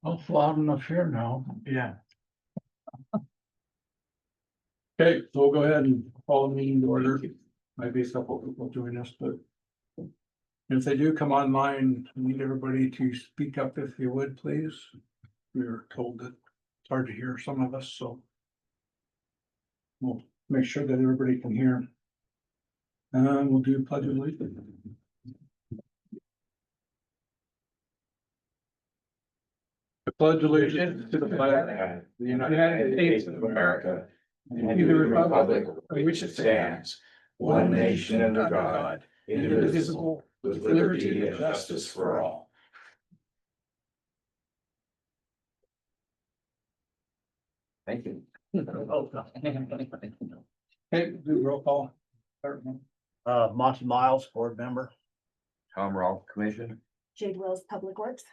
I'll loud enough here now. Yeah. Okay, so we'll go ahead and call the meeting to order. Might be a couple people join us, but if they do come online, I need everybody to speak up if you would, please. We were told that it's hard to hear some of us, so we'll make sure that everybody can hear. And we'll do pledge of allegiance. I pledge allegiance to the flag of the United States of America and to the republic for which it stands, one nation under God, indivisible, with liberty and justice for all. Thank you. Okay, do roll call. Monty Miles, board member. Tom Rolfe, Commission. Jade Wells, Public Works.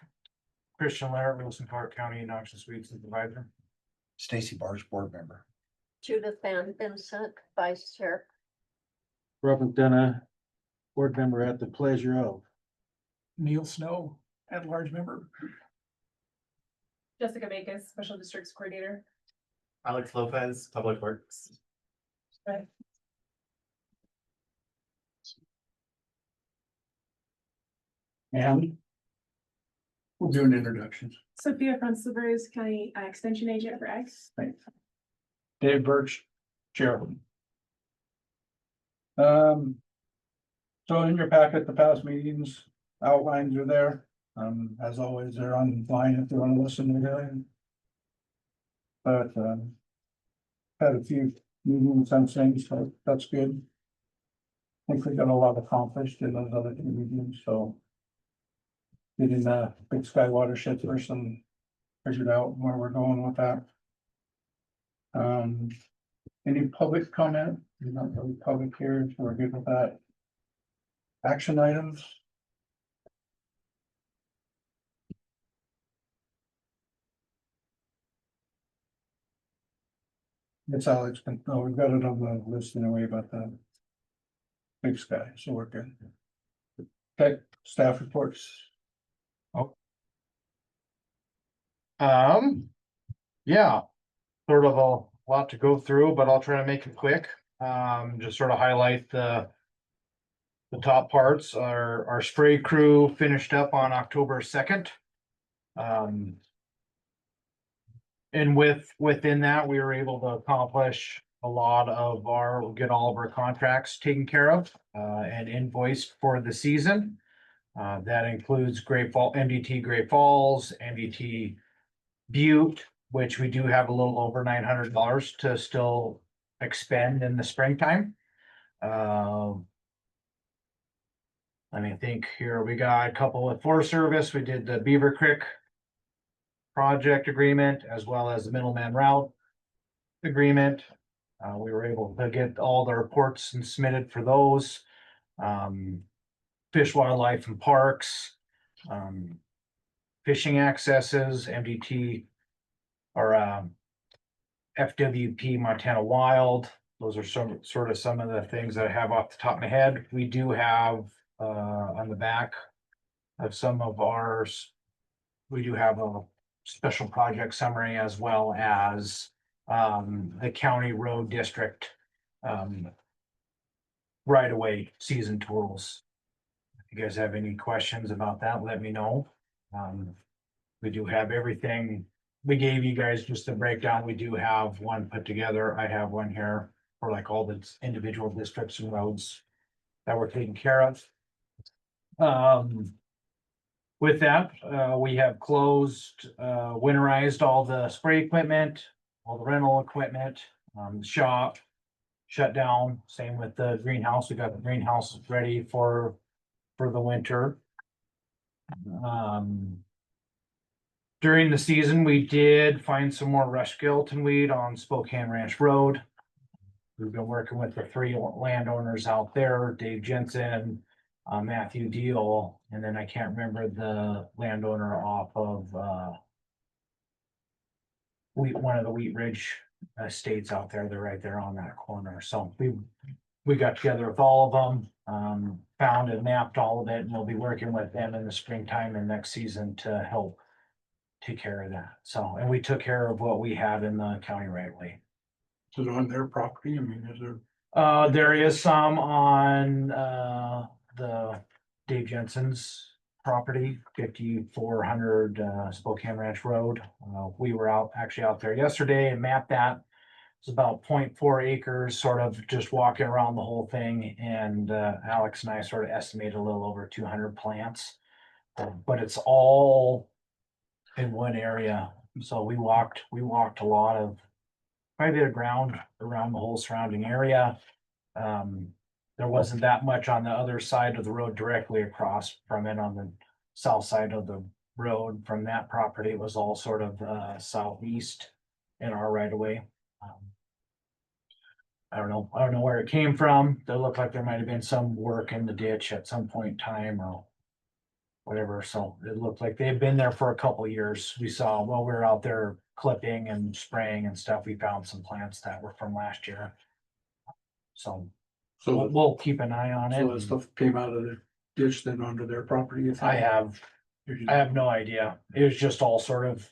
Christian Laird, Wilson Park County, Noxious Weed Supervisor. Stacy Burch, board member. Judith Van Vincent, Vice Chair. Robert Denna, board member at the pleasure of. Neil Snow, at large member. Jessica Bacon, Special Districts Coordinator. Alex Lopez, Public Works. Right. And we'll do an introduction. Sophia Francisburg, County Extension Agent for Ag. Thanks. Dave Burch, Chairman. So in your packet, the past meetings outlines are there. As always, they're online if you want to listen to them. But had a few meetings on things, so that's good. I think we got a lot accomplished in those other two meetings, so. Getting the Big Sky Watershed person figured out where we're going with that. Any public comment? There's not really public here, so we're good with that. Action items. It's Alex, oh, we've got it on the list in a way about the Big Sky, so we're good. Okay, staff reports. Yeah, sort of a lot to go through, but I'll try to make it quick. Just sort of highlight the top parts. Our spray crew finished up on October 2nd. And within that, we were able to accomplish a lot of get all of our contracts taken care of and invoiced for the season. That includes Great Falls, MDT Great Falls, MDT Butte, which we do have a little over $900 to still expend in the springtime. I think here we got a couple with Forest Service. We did the Beaver Creek project agreement as well as the middleman route agreement. We were able to get all the reports and submitted for those. Fish, Wildlife and Parks, fishing accesses, MDT or FWP Montana Wild. Those are some of the things that I have off the top of my head. We do have on the back of some of ours, we do have a special project summary as well as the county road district right away season tools. If you guys have any questions about that, let me know. We do have everything. We gave you guys just a breakdown. We do have one put together. I have one here for like all the individual districts and roads that we're taking care of. With that, we have closed, winterized all the spray equipment, all the rental equipment, shop shut down. Same with the greenhouse. We got the greenhouse ready for the winter. During the season, we did find some more rush skeleton weed on Spokane Ranch Road. We've been working with the 3 landowners out there, Dave Jensen, Matthew Deal, and then I can't remember the landowner off of one of the Wheat Ridge estates out there. They're right there on that corner. So we got together with all of them, found and mapped all of it, and we'll be working with them in the springtime and next season to help take care of that. So, and we took care of what we had in the county right away. Is it on their property? I mean, is there? There is some on, the Dave Jensen's property, 5400 Spokane Ranch Road. We were actually out there yesterday and mapped that. It's about 0.4 acres, sort of just walking around the whole thing, and, Alex and I sort of estimated a little over 200 plants. But it's all in one area, so we walked a lot of, quite a bit of ground around the whole surrounding area. There wasn't that much on the other side of the road directly across from it on the south side of the road from that property. It was all sort of southeast in our right of way. I don't know where it came from. It looked like there might have been some work in the ditch at some point in time or whatever. So it looked like they had been there for a couple of years. We saw while we were out there clipping and spraying and stuff, we found some plants that were from last year. So So, we'll keep an eye on so that it. stuff came out of the ditch then onto their property? you think? I have no idea. It was just all sort of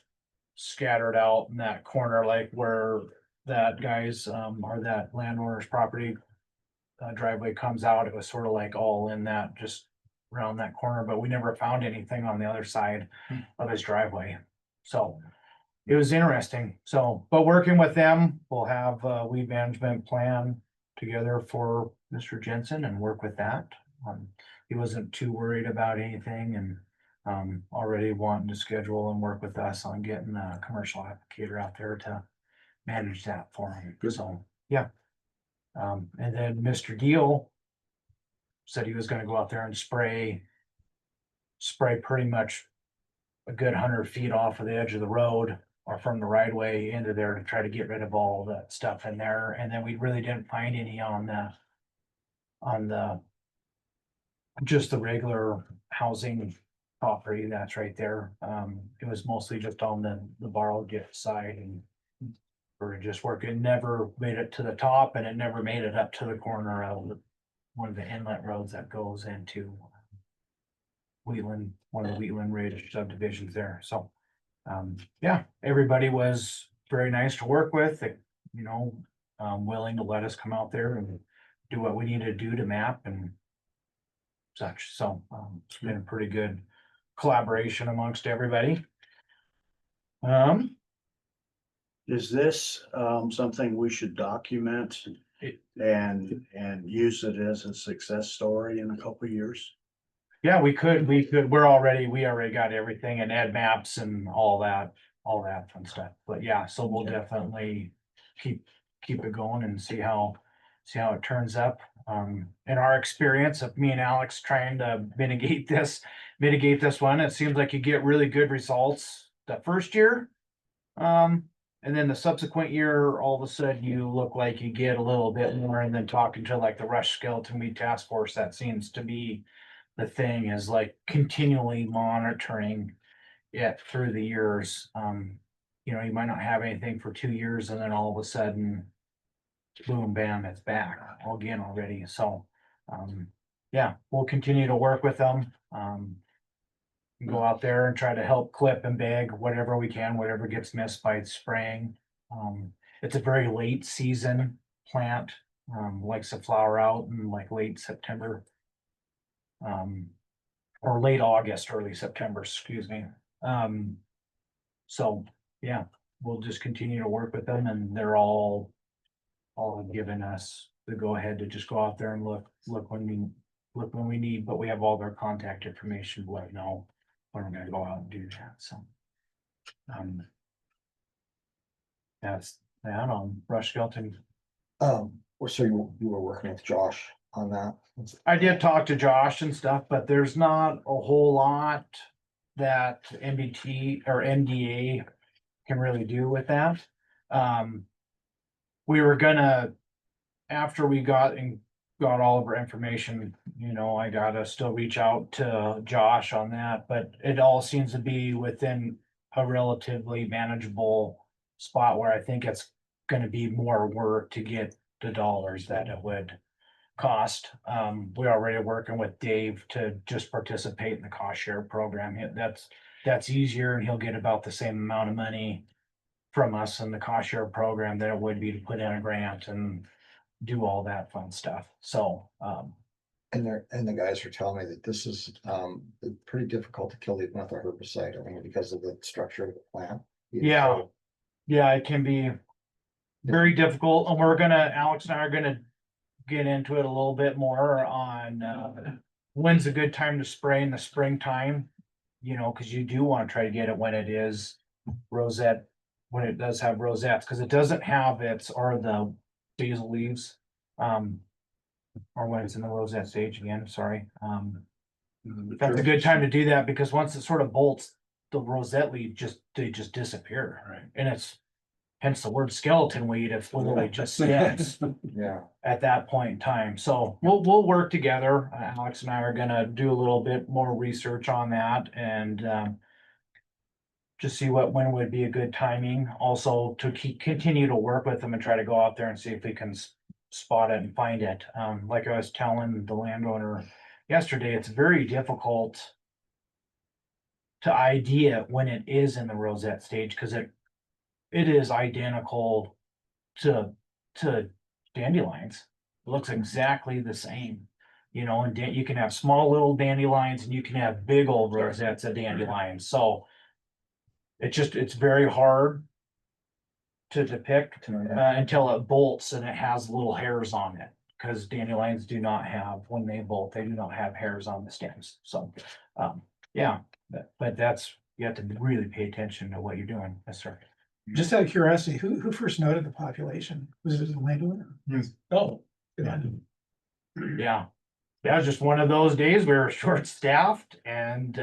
scattered out in that corner, like where that guy's, or that landowner's property driveway comes out. It was sort of like all in that, just around that corner, but we never found anything on the other side of his driveway. So it was interesting. So, but working with them, we'll have a weed management plan together for Mr. Jensen and work with that. He wasn't too worried about anything and already wanting to schedule and work with us on getting a commercial applicator out there to manage that for him. Good. So, yeah. And then Mr. Deal said he was gonna go out there and spray pretty much a good 100 feet off of the edge of the road or from the right way into there to try to get rid of all that stuff in there. And then we really didn't find any on the just the regular housing property that's right there. It was mostly just on the borrowed gift side, and we're just working, never made it to the top, and it never made it up to the corner of one of the inlet roads that goes into Wheatland, one of the Wheatland Ridge subdivisions there. So, yeah, everybody was very nice to work with, willing to let us come out there and do what we need to do to map and such. So, it's been a pretty good collaboration amongst everybody. Is this something we should document and use it as a success story in a couple of years? Yeah, we could, we already got everything and add maps and all that fun stuff. But yeah, so we'll definitely keep it going and see how it turns up. In our experience of me and Alex trying to mitigate this one, it seems like you get really good results the first year. And then the subsequent year, all of a sudden you look like you get a little bit more, and then talking to like the Rush Skeleton Weed Task Force, that seems to be the thing, is like continually monitoring it through the years. You might not have anything for 2 years and then all of a sudden, boom, bam, it's back again already. So, yeah, we'll continue to work with them. Go out there and try to help clip and bag whatever we can, whatever gets missed by spraying. It's a very late season plant, likes to flower out in like late September. Or late August, early September, excuse me. So yeah, we'll just continue to work with them, and they're all have given us the go ahead to just go out there and look when we need, but we have all their contact information to let know when we're gonna go out and do that. So that's that on Rush Skeleton. So you were working with Josh on that? I did talk to Josh and stuff, but there's not a whole lot that MBT or NDA can really do with that. We were gonna, after we got all of our information, I gotta still reach out to Josh on that, but it all seems to be within a relatively manageable spot where I think it's gonna be more work to get the dollars that it would cost. We already are working with Dave to just participate in the cost share program. That's easier, and he'll get about the same amount of money from us in the cost share program than it would be to put in a grant and do all that fun stuff. So, And the guys are telling me that this is, pretty difficult to kill these with a herbicide, I mean, because of the structure of the plant. Yeah. yeah, it can be very difficult, and Alex and I are gonna get into it a little bit more on, when's a good time to spray in the springtime. You know, cause you do wanna try to get it when it is rosette, when it does have rosettes, cause it doesn't have the basal leaves. Or when it's in the rosette stage again, sorry. That's a good time to do that, because once it sort of bolts, the rosette leaf they just disappear. Right. And it's hence the word skeleton weed, it's literally just stems Yeah, at that point in time. So we'll work together. Alex and I are gonna do a little bit more research on that, and just see when would be a good timing. Also to continue to work with them and try to go out there and see if we can spot it and find it. Like I was telling the landowner yesterday, it's very difficult to ID it when it is in the rosette stage, because it is identical to dandelions. It looks exactly the same, you know, and you can have small little dandelions and you can have big old rosettes of dandelions. So it's very hard to depict until it bolts and it has little hairs on it. Because dandelions do not have, when they bolt, they do not have hairs on the stems. So, yeah, but that's, you have to really pay attention to what you're doing. Yes, sir. Just out of curiosity, who first noted the population? Was it the landowner? Yes. Oh. good on you. Yeah. Yeah, it was just one of those days we were short staffed, and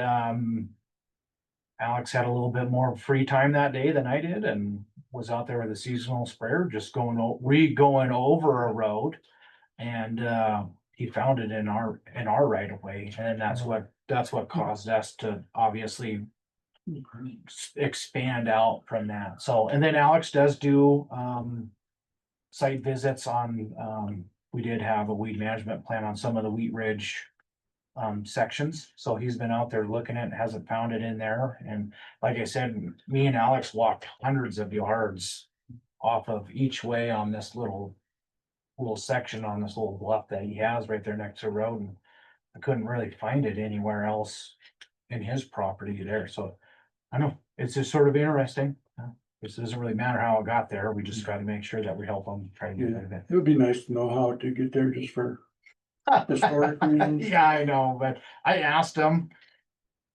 Alex had a little bit more free time that day than I did, and was out there with a seasonal sprayer, just going over a road. And he found it in our right of way, and that's what caused us to obviously expand out from that. So, and then Alex does do site visits on, we did have a weed management plan on some of the Wheat Ridge sections. So he's been out there looking at it, hasn't found it in there. And like I said, me and Alex walked hundreds of yards off of each way on this little section on this little bluff that he has right there next to the road, and I couldn't really find it anywhere else in his property there. So I know it's just sort of interesting. It doesn't really matter how it got there. We just got to make sure that we help them try to get rid of it. It would be nice to know how to get there just for historic reasons. Yeah, I know, but I asked him,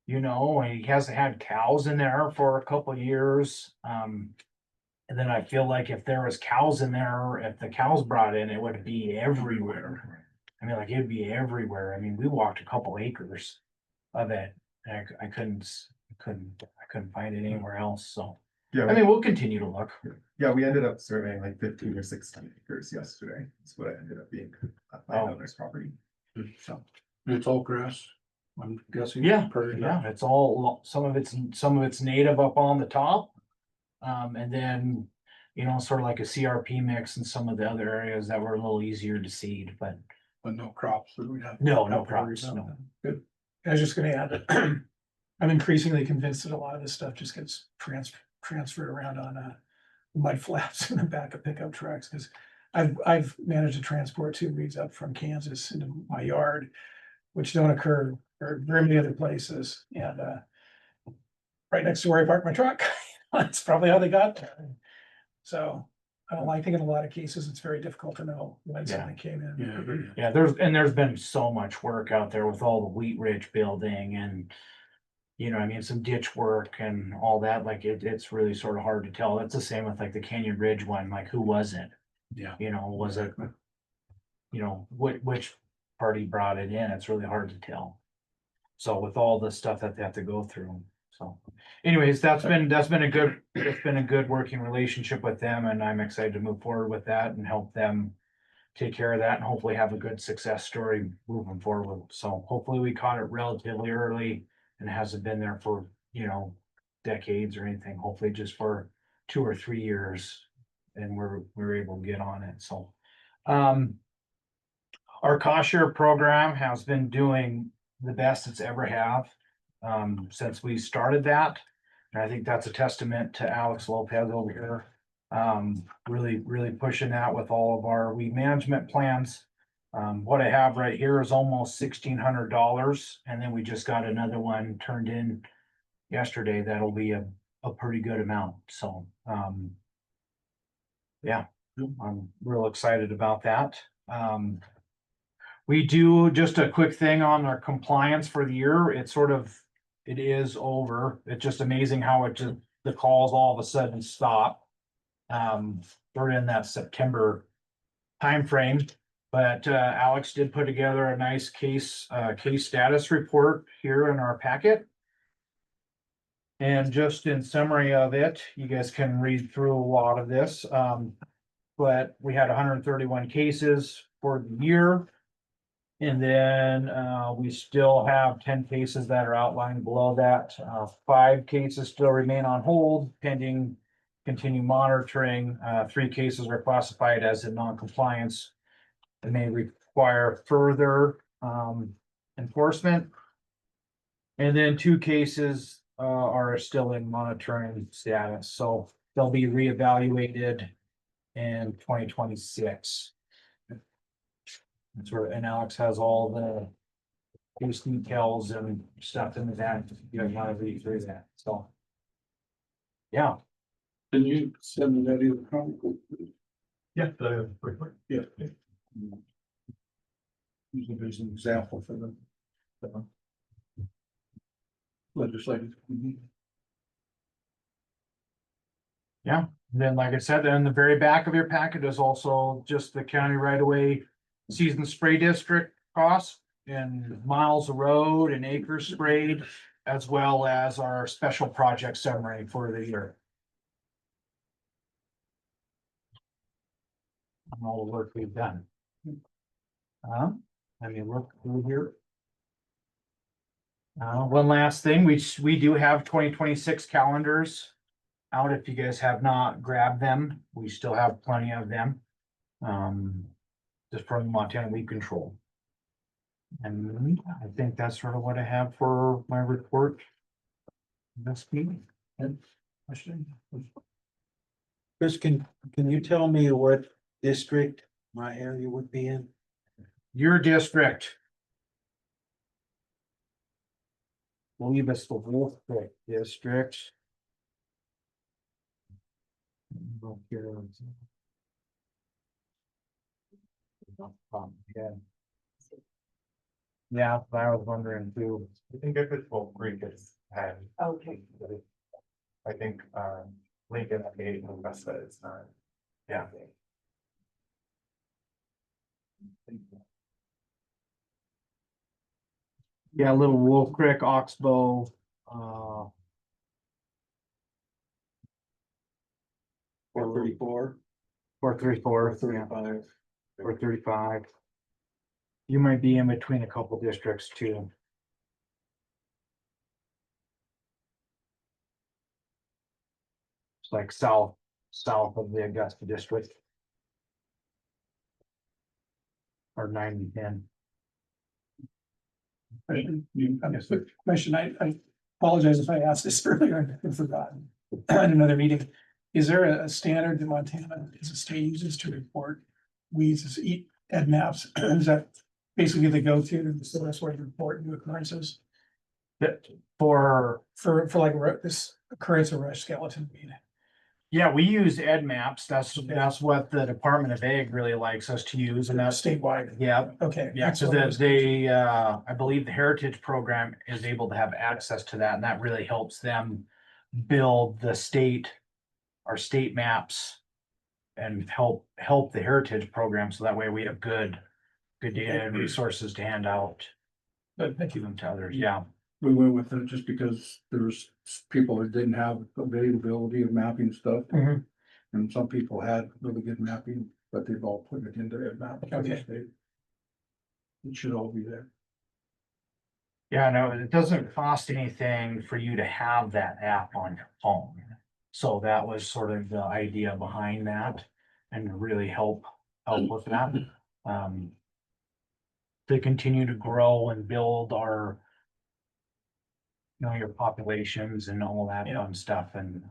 you know, and he hasn't had cows in there for a couple of years. And then I feel like if there was cows in there, if the cows brought in, it would be everywhere. I mean, like it'd be everywhere. I mean, we walked a couple acres of it. And I couldn't find it anywhere else. So, Yeah, I mean, we'll continue to look. yeah, we ended up surveying like 15 or 16 acres yesterday. That's what it ended up being at my owner's property. So, it's all grass, I'm guessing. Yeah, per- yeah, it's all, some of it's native up on the top. And then, you know, sort of like a CRP mix in some of the other areas that were a little easier to seed, but But no crops that we have. no have to worry crops, about. no. Good. I was just gonna add that I'm increasingly convinced that a lot of this stuff just gets transferred around on mud flaps in the back of pickup trucks, because I've managed to transport 2 weeds up from Kansas into my yard, which don't occur very many other places, and right next to where I park my truck. That's probably how they got there. So I think in a lot of cases, it's very difficult to know when Yeah. something came in. Yeah. Yeah, there's been so much work out there with all the Wheat Ridge building and, you know, I mean, some ditch work and all that, like it's really sort of hard to tell. It's the same with like the Canyon Ridge one, like who was it? Yeah. You know, was it, you know, which party brought it in? It's really hard to tell. So with all the stuff that they have to go through, so anyways, it's been a good working relationship with them, and I'm excited to move forward with that and help them take care of that and hopefully have a good success story moving forward. So hopefully we caught it relatively early and it hasn't been there for, you know, decades or anything, hopefully just for 2 or 3 years, and we're able to get on it. So Our cost share program has been doing the best it's ever have, since we started that. And I think that's a testament to Alex Lopez over here. Really pushing that with all of our weed management plans. What I have right here is almost $1,600, and then we just got another one turned in yesterday. That'll be a pretty good amount, so, yeah, I'm real excited about that. We do just a quick thing on our compliance for the year. It is over. It's just amazing how the calls all of a sudden stop. We're in that September timeframe, but Alex did put together a nice case status report here in our packet. And just in summary of it, you guys can read through a lot of this. But we had 131 cases for the year. And then we still have 10 cases that are outlined below that. 5 cases still remain on hold pending continue monitoring. 3 cases are classified as in non-compliance and may require further enforcement. And then 2 cases are still in monitoring status, so they'll be reevaluated in 2026. And Alex has all the case details and stuff in the back, if you guys want to read through that, so. Yeah, Can you send me that either? Yeah, the report. Yeah. Usually there's an example for the legislative. yeah. Then, like I said, in the very back of your packet is also just the county right away season spray district costs and miles of road and acres sprayed, as well as our special project summary for the year. And all the work we've done. Look through here. One last thing, we do have 2026 calendars out. If you guys have not grabbed them, we still have plenty of them. Just from Montana Weed Control. And I think that's sort of what I have for my report. This meeting. Question? Chris, can you tell me what district my area would be in? Your district. I believe it's the Wolf Creek District. Yeah, I was wondering too. I think if it's Wolf Creek, it's had. Okay. I think Lincoln, Gate, and Augusta is not. Yeah. Yeah, Little Wolf Creek, Oxbow, 434, 434, 35. 435. You might be in between a couple districts too. It's like south of the Augusta district. Or 90-10. Question, I apologize if I asked this earlier and forgotten in another meeting. Is there a standard that Montana as a state uses to report weeds as ed maps? Is that basically the go-to, the best way to report new occurrences? That for like this occurrence of rush skeleton weed? Yeah, we use ed maps. That's what the Department of Ag really likes us to use, and that's Statewide. yeah. Okay. Yeah, so that they, I believe the Heritage Program is able to have access to that, and that really helps them build our state maps and help the Heritage Program, so that way we have good data and resources to hand out But thank to you. them to others, yeah. We went with it just because there's people that didn't have availability of mapping stuff. Mhm. And some people had really good mapping, but they've all put it into their map. Okay. It should all be there. Yeah, no, it doesn't cost anything for you to have that app on your phone. So that was sort of the idea behind that and really help with that. to continue to grow and build our, you know, your populations and all that Yeah. fun stuff and,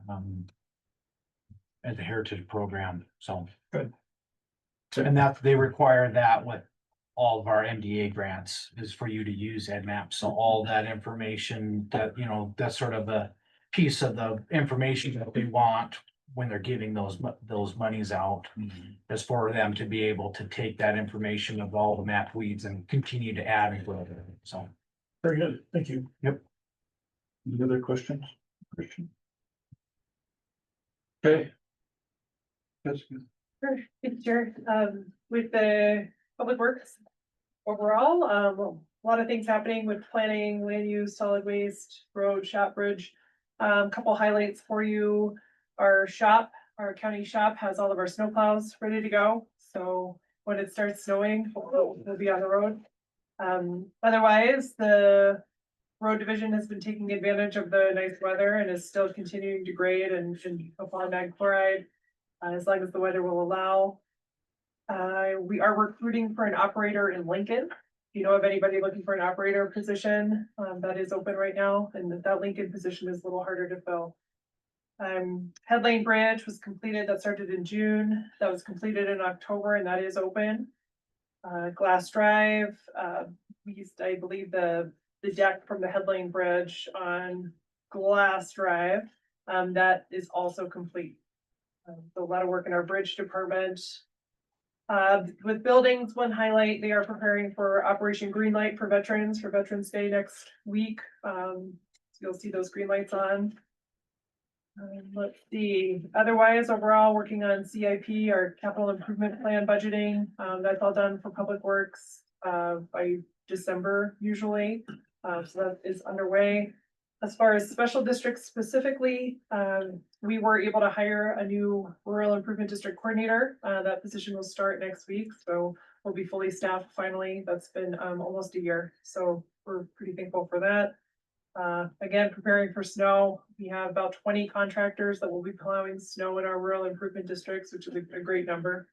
as a heritage program, so. Good. And that, they require that with all of our MDA grants is for you to use EdMap, so all that information that, you know, that's sort of the piece of the information that we want when they're giving those monies out, is for them to be able to take that information of all the map weeds and continue to add and grow, so. Very good, thank you. Any other questions? Christian? Okay. Jessica? Sure, with the public works overall, a lot of things happening with planning, land use, solid waste, road, shop, bridge. Couple highlights for you. Our our county shop has all of our snow plows ready to go. So when it starts snowing, we'll be on the road. Otherwise, the road division has been taking advantage of the nice weather and is still continuing to grade and apply mag chloride, as long as the weather will allow. We are recruiting for an operator in Lincoln. If you know of anybody looking for an operator position, that is open right now, and that Lincoln position is a little harder to fill. Head Lane Bridge was completed, that started in June, that was completed in October, and that is open. Glass Drive, we used, I believe, the deck from the Head Lane Bridge on Glass Drive, that is also complete. So a lot of work in our bridge department. With buildings, one highlight, they are preparing for Operation Greenlight for Veterans Day next week. So you'll see those green lights on. Let's see, otherwise, overall, working on CIP, our capital improvement plan budgeting, that's all done for public works, by December usually. So that is underway. As far as special districts specifically, we were able to hire a new rural improvement district coordinator. That position will start next week, so we'll be fully staffed finally. That's been almost a year, so we're pretty thankful for that. Again, preparing for snow, we have about 20 contractors that will be plowing snow in our rural improvement districts, which is a great number.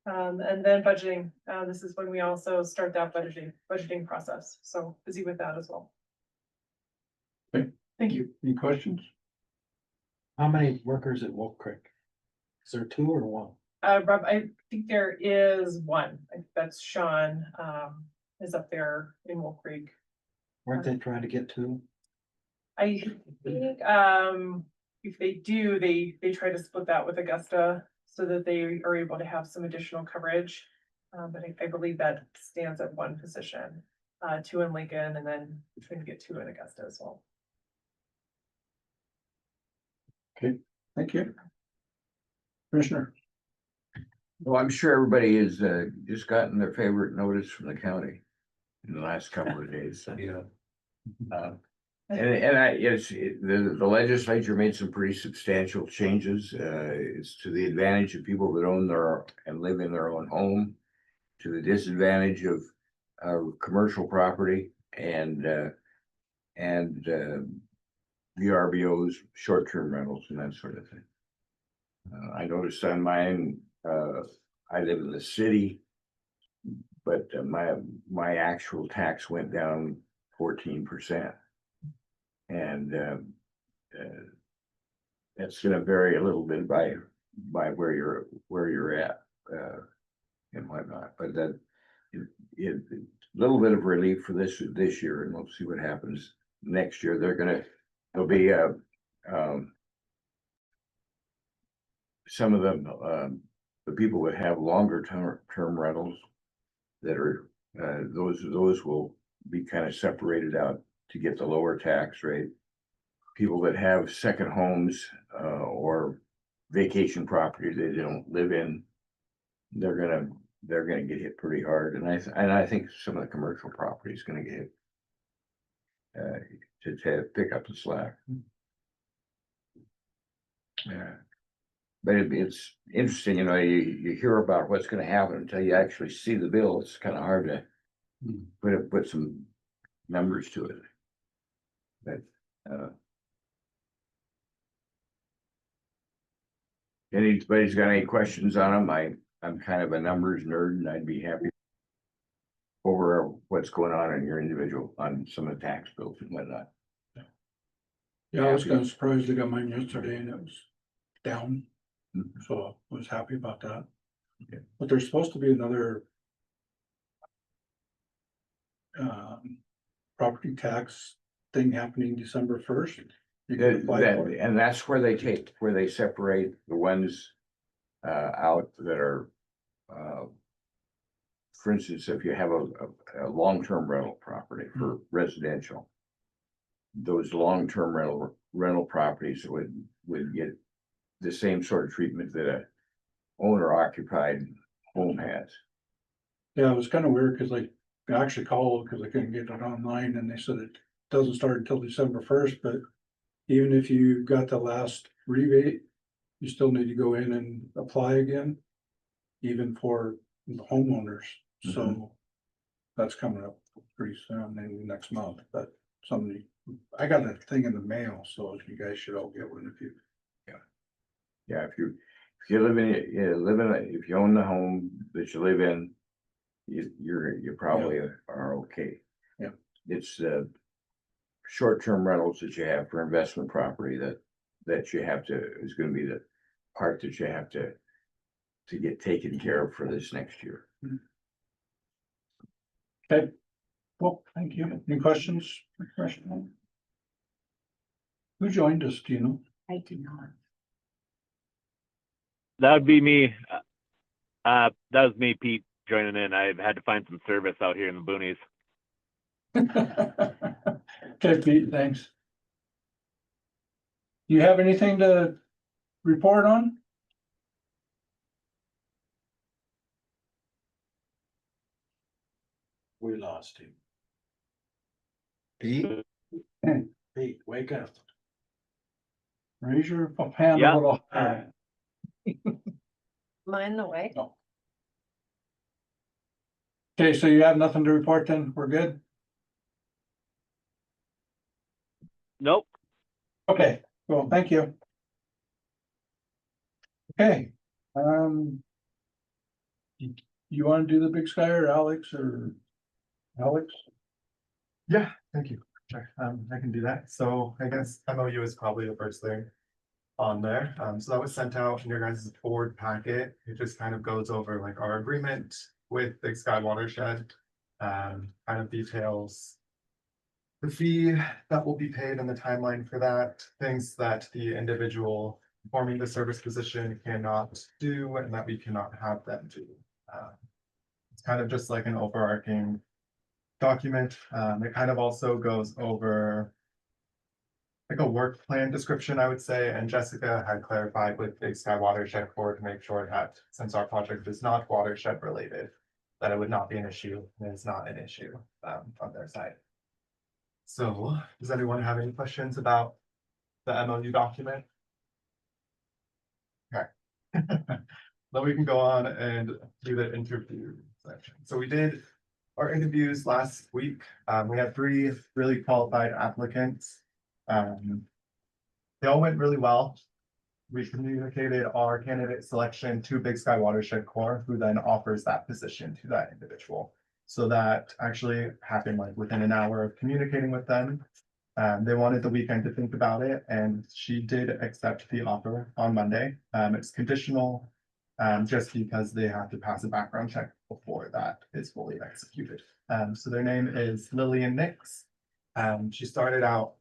And then budgeting, this is when we also start that budgeting process, so busy with that as well. Thank you. Any questions? How many workers at Wolf Creek? Is there 2 or 1? Rob, I think there is one, I think that's Sean, is up there in Wolf Creek. Weren't they trying to get 2? I think, if they do, they try to split that with Augusta so that they are able to have some additional coverage. But I believe that stands at 1 position, 2 in Lincoln, and then trying to get 2 in Augusta as well. Okay, thank you. Commissioner? Well, I'm sure everybody has just gotten their favorite notice from the county in the last couple of days. Yeah. The legislature made some pretty substantial changes. It's to the advantage of people that own and live in their own home, to the disadvantage of commercial property and VRBOs, short-term rentals and that sort of thing. I noticed on mine, I live in the city, but my actual tax went down 14%. And that's gonna vary a little bit by where you're at and whatnot, but that a little bit of relief for this year, and we'll see what happens next year. There'll be some of them, the people that have longer term rentals that are those will be kind of separated out to get the lower tax rate. People that have second homes or vacation property they don't live in, they're gonna get hit pretty hard. And I think some of the commercial property is gonna get hit to pick up the slack. Yeah. But it's interesting, you know, you hear about what's gonna happen until you actually see the bill. It's kind of hard to put some numbers to it. But anybody's got any questions on them? I'm kind of a numbers nerd, and I'd be happy over what's going on in your individual, on some of the tax bills and whatnot. Yeah, I was kind of surprised I got mine yesterday and it was down, Mhm. so I was happy about that. Okay. But there's supposed to be another property tax thing happening December 1st. You can apply for it. And that's where they separate the ones out that are, for instance, if you have a long-term rental property for residential, those long-term rental properties would get the same sort of treatment that a owner occupied home has. Yeah, it was kind of weird because like I actually called because I couldn't get it online and they said it doesn't start until December 1st, but even if you got the last rebate, you still need to go in and apply again, even for the homeowners. So that's coming up pretty soon, maybe next month, but I got a thing in the mail, so you guys should all get one if you. Yeah, if you live if you own the home that you live in, you probably are okay. Yeah. It's short-term rentals that you have for investment property that you have to, is gonna be the part that you have to get taken care of for this next year. Okay, well, thank you. Any questions? Who joined us, do you know? I do not. That would be me. That was me, Pete, joining in. I've had to find some service out here in the boonies. Okay, Pete, thanks. Do you have anything to report on? We lost him. Pete, Pete, wake up. Raise your hand a Yeah. little higher. Mine the way. No. Okay, so you have nothing to report then? We're good? Nope. Okay, well, thank you. Okay, you want to do the Big Sky or Alex or Alex? Yeah, thank you. Sure, I can do that. So I guess MOU is probably the first thing on there. So that was sent out in your guys' board packet. It just kind of goes over like our agreement with Big Sky Watershed. Kind of details the fee that will be paid and the timeline for that, things that the individual performing the service position cannot do and that we cannot have them do. It's kind of just like an overarching document. It kind of also goes over like a work plan description, I would say, and Jessica had clarified with Big Sky Watershed Board to make sure that since our project is not watershed related, that it would not be an issue, and it's not an issue on their side. So does anyone have any questions about the MOU document? Okay. Then we can go on and do the interview section. So we did our interviews last week. We had 3 really qualified applicants. They all went really well. We communicated our candidate selection to Big Sky Watershed Corps, who then offers that position to that individual. So that actually happened like within an hour of communicating with them. They wanted the weekend to think about it, and she did accept the offer on Monday. It's conditional, just because they have to pass a background check before that is fully executed. So their name is Lillian Nix. She started out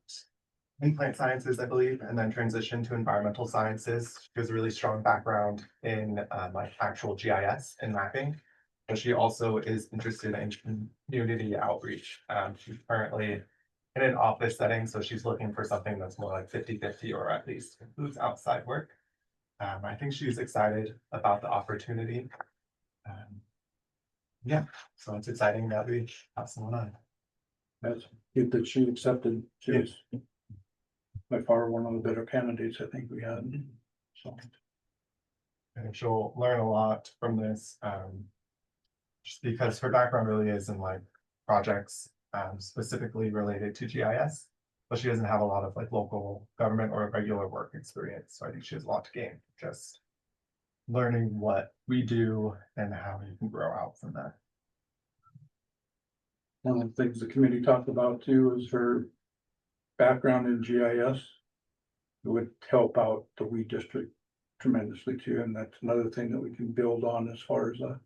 in plant sciences, I believe, and then transitioned to environmental sciences. She has a really strong background in like actual GIS and mapping. But she also is interested in community outreach. She's currently in an office setting, so she's looking for something that's more like 50-50 or at least includes outside work. I think she's excited about the opportunity. Yeah, so it's exciting that we have someone on. That's good that she accepted. She was by far one of the better candidates I think we had. So. And she'll learn a lot from this, just because her background really is in like projects specifically related to GIS, but she doesn't have a lot of like local government or regular work experience. So I think she has a lot to gain just learning what we do and how you can grow out from that. One of the things the committee talked about too is her background in GIS. It would help out the weed district tremendously too, and that's another thing that we can build on as far as a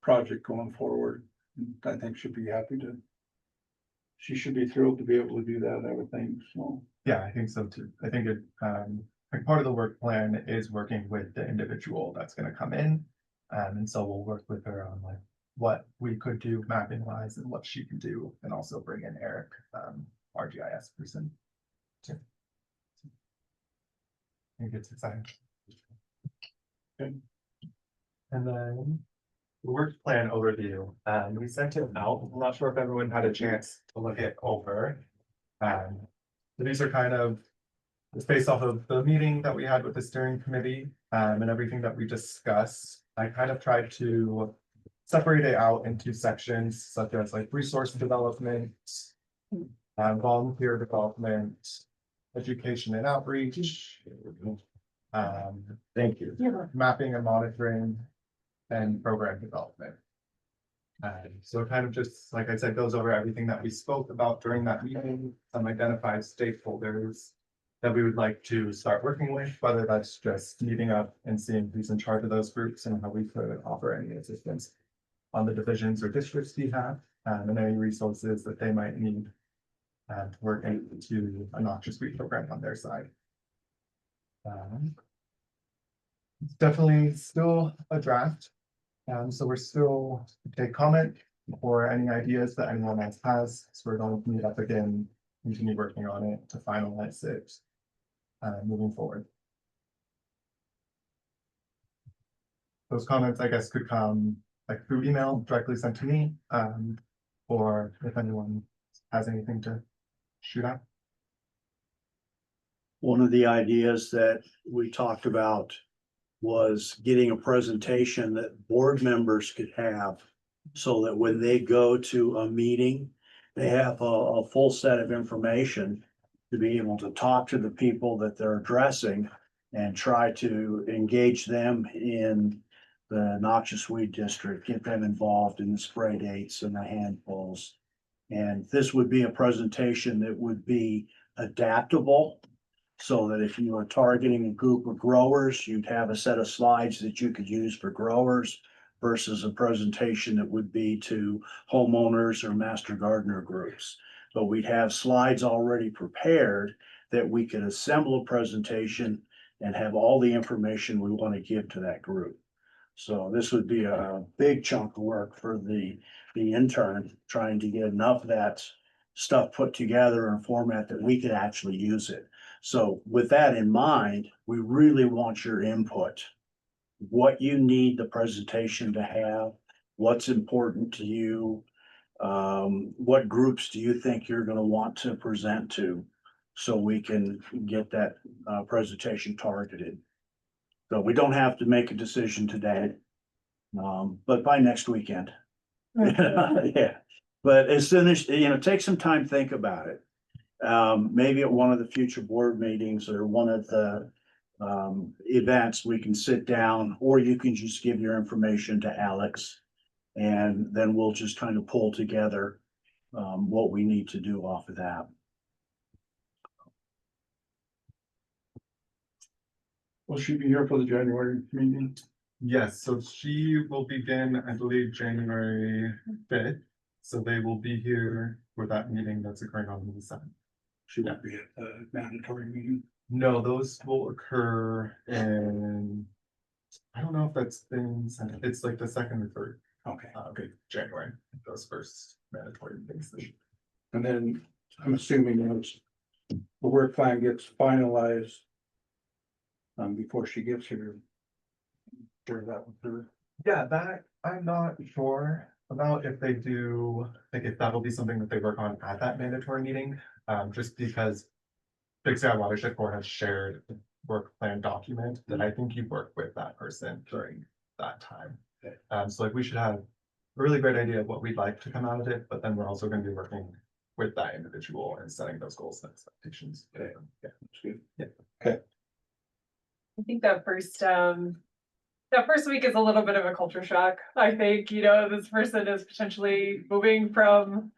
project going forward. And I think she'd be happy to. She should be thrilled to be able to do that, I would think, so. Yeah, I think so too. I think it, like part of the work plan is working with the individual that's gonna come in. And so we'll work with her on like what we could do mapping wise and what she can do, and also bring in Eric, our GIS person. Too. I think it's exciting. Okay. And then the work plan overview, we sent it out. I'm not sure if everyone had a chance to look it over. So these are kind of, it's based off of the meeting that we had with the steering committee, and everything that we discussed. I kind of tried to separate it out into sections such as like resource development, volunteer development, education and outreach, Thank you. mapping and monitoring, and program development. So it kind of just, like I said, goes over everything that we spoke about during that meeting, some identified stakeholders that we would like to start working with, whether that's just meeting up and seeing who's in charge of those groups and how we could offer any assistance on the divisions or districts we have, and any resources that they might need to work into a Noxious Weed program on their side. It's definitely still a draft. So we're still take comment or any ideas that anyone else has. So we're going to meet up again, continue working on it to finalize it moving forward. Those comments, I guess, could come like through email directly sent to me, or if anyone has anything to shoot out. One of the ideas that we talked about was getting a presentation that board members could have, so that when they go to a meeting, they have a full set of information to be able to talk to the people that they're addressing and try to engage them in the Noxious Weed District, get them involved in the spray dates and the handfuls. And this would be a presentation that would be adaptable, so that if you are targeting a group of growers, you'd have a set of slides that you could use for growers versus a presentation that would be to homeowners or master gardener groups. But we'd have slides already prepared that we could assemble a presentation and have all the information we want to give to that group. So this would be a big chunk of work for the intern, trying to get enough of that stuff put together in a format that we could actually use it. So with that in mind, we really want your input. What you need the presentation to have, what's important to you, what groups do you think you're gonna want to present to, so we can get that presentation targeted. So we don't have to make a decision today, but by next weekend. Yeah, but as soon as, take some time, think about it. Maybe at one of the future board meetings or one of the events, we can sit down, or you can just give your information to Alex. And then we'll just kind of pull together what we need to do off of that. Will she be here for the January meeting? Yes, so she will begin, I believe, January 5th. So they will be here for that meeting that's occurring on the 7th. She won't be at the mandatory meeting. No, those will occur in, I don't know if that's been sent, it's like the 2nd or 3rd. Okay. January, those first mandatory meetings. And then I'm assuming once the work plan gets finalized, before she gets here, share that with her. Yeah, that I'm not sure about if they do, like if that'll be something that they work on at that mandatory meeting, just because Big Sky Watershed Board has shared the work plan document that I think you work with that person during that time. So like we should have a really great idea of what we'd like to come out of it, but then we're also going to be working with that individual and setting those goals and expectations. Okay. Yeah, That's good. Yeah. Okay. I think that first week is a little bit of a culture shock. I think, this person is potentially moving from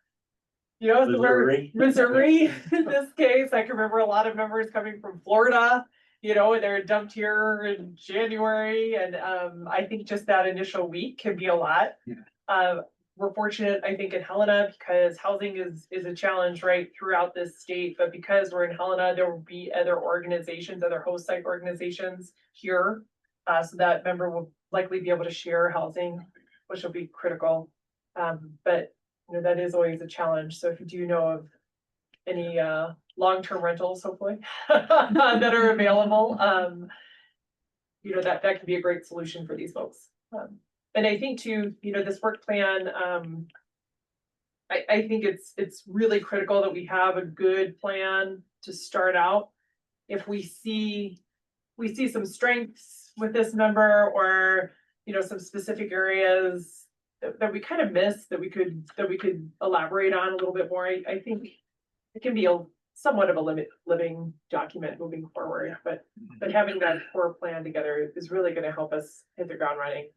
You know, so we're Missouri. Missouri in this case. I can remember a lot of members coming from Florida, you know, and they're dumped here in January. And I think just that initial week can be a lot. We're fortunate, I think, in Helena because housing is a challenge right throughout this state. But because we're in Helena, there will be other organizations, other host site organizations here. So that member will likely be able to share housing, which will be critical. But you know, that is always a challenge. So if you do know of any long-term rentals, hopefully, that are available, you know, that can be a great solution for these folks. And I think too, you know, this work plan, I think it's really critical that we have a good plan to start out. If we see some strengths with this number or, you know, some specific areas that we kind of missed that we could elaborate on a little bit more. I think it can be somewhat of a living document moving forward, but having that core plan together is really going to help us hit the ground running.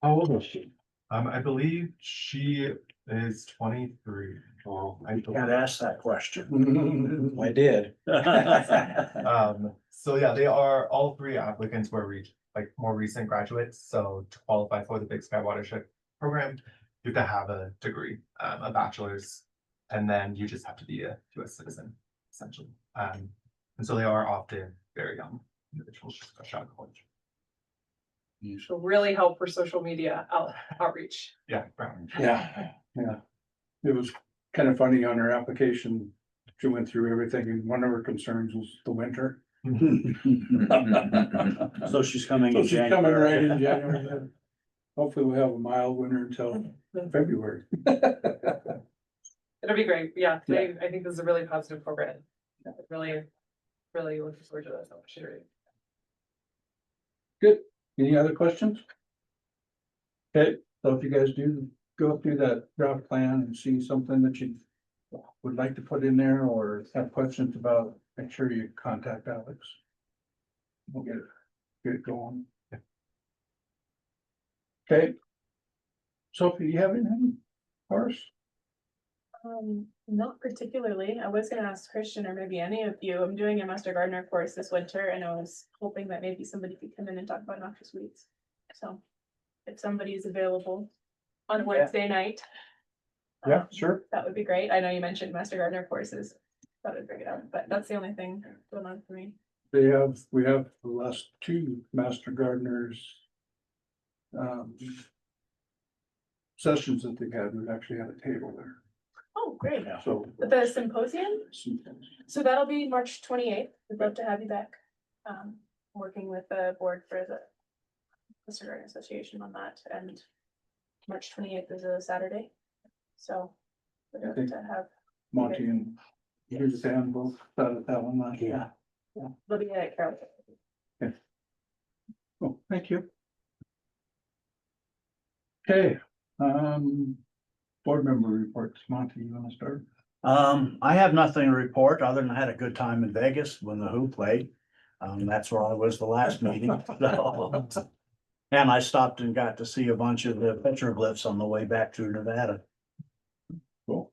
How old is she? I believe she is 23. Oh, You can't ask that question. I did. So yeah, they are, all three applicants were more recent graduates. So to qualify for the Big Sky Watershed program, you have to have a degree, a bachelor's, and then you just have to be a US citizen, essentially. And so they are often very young individuals just fresh out of college. Which will really help for social media outreach. Yeah, right. Yeah. It was kind of funny on her application. She went through everything and one of her concerns was the winter. So she's coming So in she's coming right January. in January. Yeah. Hopefully we'll have a mild winter until February. It'll be great. Yeah, Yeah. I think this is a really positive program. Really looking forward to this opportunity. Good. Any other questions? Okay, so if you guys do go through that draft plan and see something that you would like to put in there or have questions about, make sure you contact Alex. We'll get it going. Okay. Sophie, do you have anything for us? Not particularly. I was gonna ask Christian or maybe any of you. I'm doing a Master Gardener course this winter and I was hoping that maybe somebody could come in and talk about noxious weeds. So if somebody is available on Wednesday night. Yeah, sure. That would be great. I know you mentioned Master Gardener courses. Thought I'd bring it up, but that's the only thing going on for me. We have the last two master gardeners. Sessions that they've had, we've actually had a table there, Oh, great. so. The symposium? So that'll be March 28th. We'd love to have you back. Working with the board for the Master Garden Association on that, and March 28th is a Saturday. So we'd love to have, Monty and Dan both started that one last year. they'll be at Carol. Oh, thank you. Okay, board member reports. Monty, you wanna start? I have nothing to report other than I had a good time in Vegas when the Who played. That's where I was the last meeting. So. And I stopped and got to see a bunch of the petroglyphs on the way back to Nevada. Cool.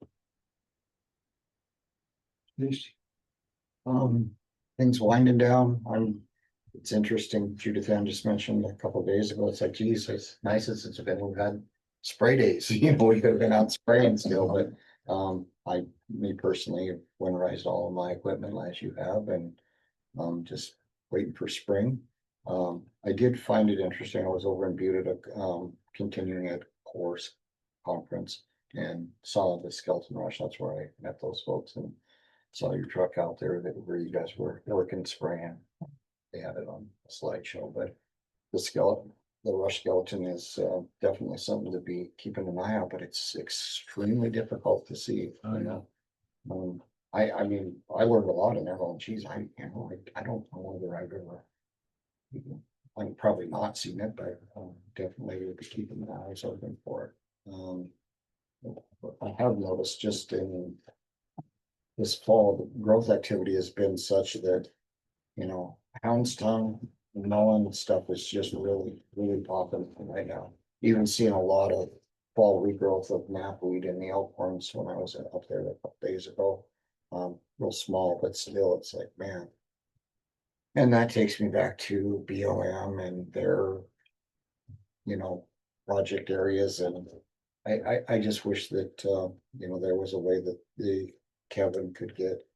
Things winding down. It's interesting. Judith Ann just mentioned a couple of days ago. It's like, geez, it's nice as it's been. We've had spray days. You know, we could have been out spraying still, but me personally, have winterized all of my equipment as you have, and just waiting for spring. I did find it interesting. I was over in Butte at a continuing ed course conference and saw the skeleton rush. That's where I met those folks and saw your truck out there where you guys were working spraying. They had it on a slideshow, but the rush skeleton is definitely something to be keeping an eye out, but it's extremely difficult to see. You know, I mean, I learned a lot in there. Going, geez, I don't know whether I've ever. I'm probably not seen it, but definitely would be keeping my eyes open for it. I have noticed just in this fall, the growth activity has been such that, you know, hound's tongue, melon stuff is just really, really popping right now. Even seeing a lot of fall regrowth of knapweed in the elkhorns when I was up there a couple days ago. Real small, but still, it's like, man. And that takes me back to BLM and their, project areas, and I just wish that, there was a way that Kevin could get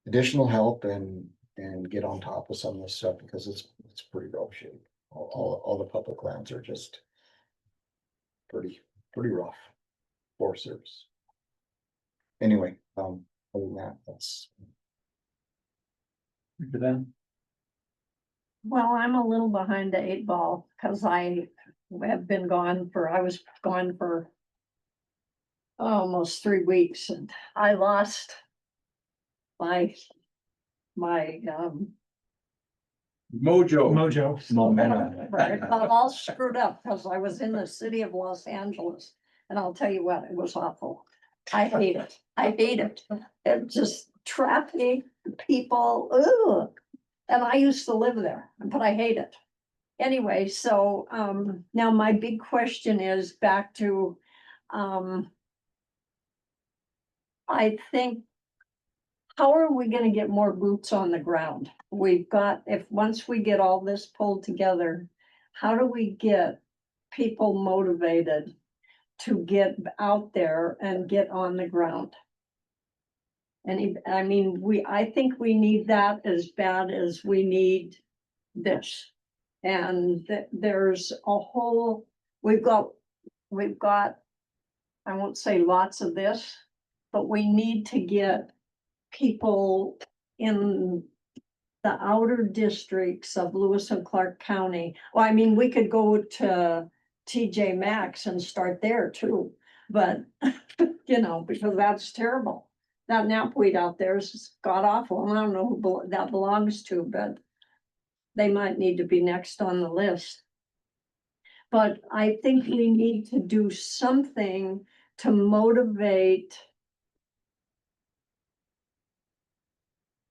additional help and get on top of some of this stuff, because it's pretty rough shape. All the public lands are just pretty rough for service. Anyway, other than that, that's. Then, Well, I'm a little behind the 8 ball because I have been gone I was gone for almost 3 weeks, and I lost my Mojo. Mojo. Right, I'm all screwed up because I was in the city of Los Angeles, and I'll tell you what, it was awful. I hate it. I hate it. It just traffic, people, ugh. And I used to live there, but I hate it. Anyway, so now my big question is back to I think, how are we gonna get more boots on the ground? We've got, once we get all this pulled together, how do we get people motivated to get out there and get on the ground? I think we need that as bad as we need this. And there's a whole, we've got, I won't say lots of this, but we need to get people in the outer districts of Lewis and Clark County. Well, I mean, we could go to TJ Maxx and start there too, but because that's terrible. That knapweed out there is god awful. I don't know who that belongs to, but they might need to be next on the list. But I think we need to do something to motivate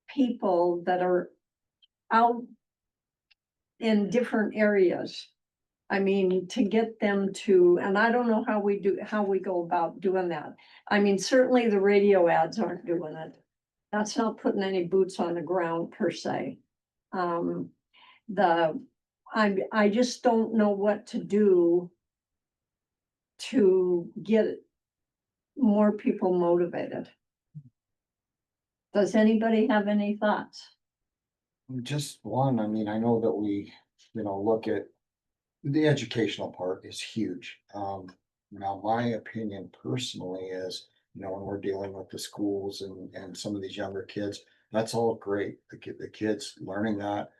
people that are out in different areas. I mean, to get them to, and I don't know how we go about doing that. I mean, certainly the radio ads aren't doing it. That's not putting any boots on the ground per se. I just don't know what to do to get more people motivated. Does anybody have any thoughts? Just one, I mean, I know that we, look at the educational part is huge. Now my opinion personally is, when we're dealing with the schools and some of these younger kids, that's all great. The kids learning that,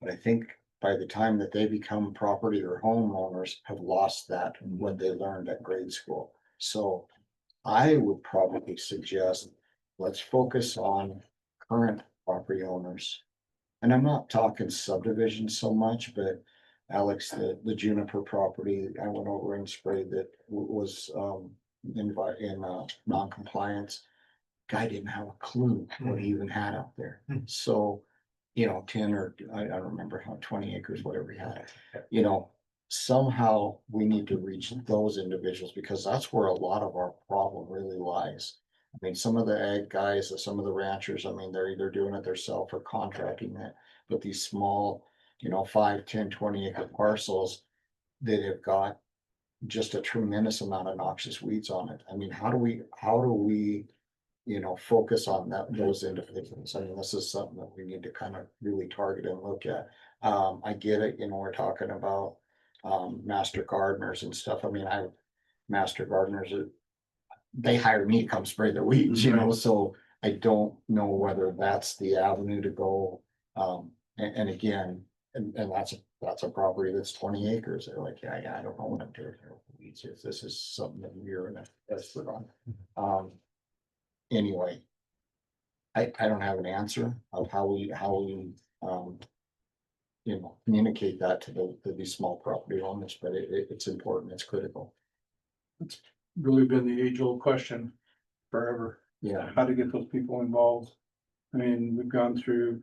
but I think by the time that they become property or homeowners have lost that, what they learned at grade school. So I would probably suggest, let's focus on current property owners. And I'm not talking subdivision so much, but Alex, the Juniper property, I went over and sprayed that was in non-compliance. Guy didn't have a clue what he even had out there. So, 10 or I don't remember how 20 acres, whatever he had, somehow we need to reach those individuals, because that's where a lot of our problem really lies. I mean, some of the ag guys, some of the ranchers, I mean, they're either doing it themselves or contracting it, but these small, 5, 10, 20 acre parcels that have got just a tremendous amount of noxious weeds on it. I mean, how do we, focus on those individuals? I mean, this is something that we need to kind of really target and look at. I get it, we're talking about master gardeners and stuff. I mean, master gardeners, they hire me to come spray their weeds, so I don't know whether that's the avenue to go. And again, and that's a property that's 20 acres. They're like, yeah, I don't know what I'm doing here with weeds. If this is something that we're in a expert on. Anyway, I don't have an answer of how we communicate that to these small property owners, but it's important, it's critical. It's really been the age-old question forever. Yeah. How to get those people involved. I mean, we've gone through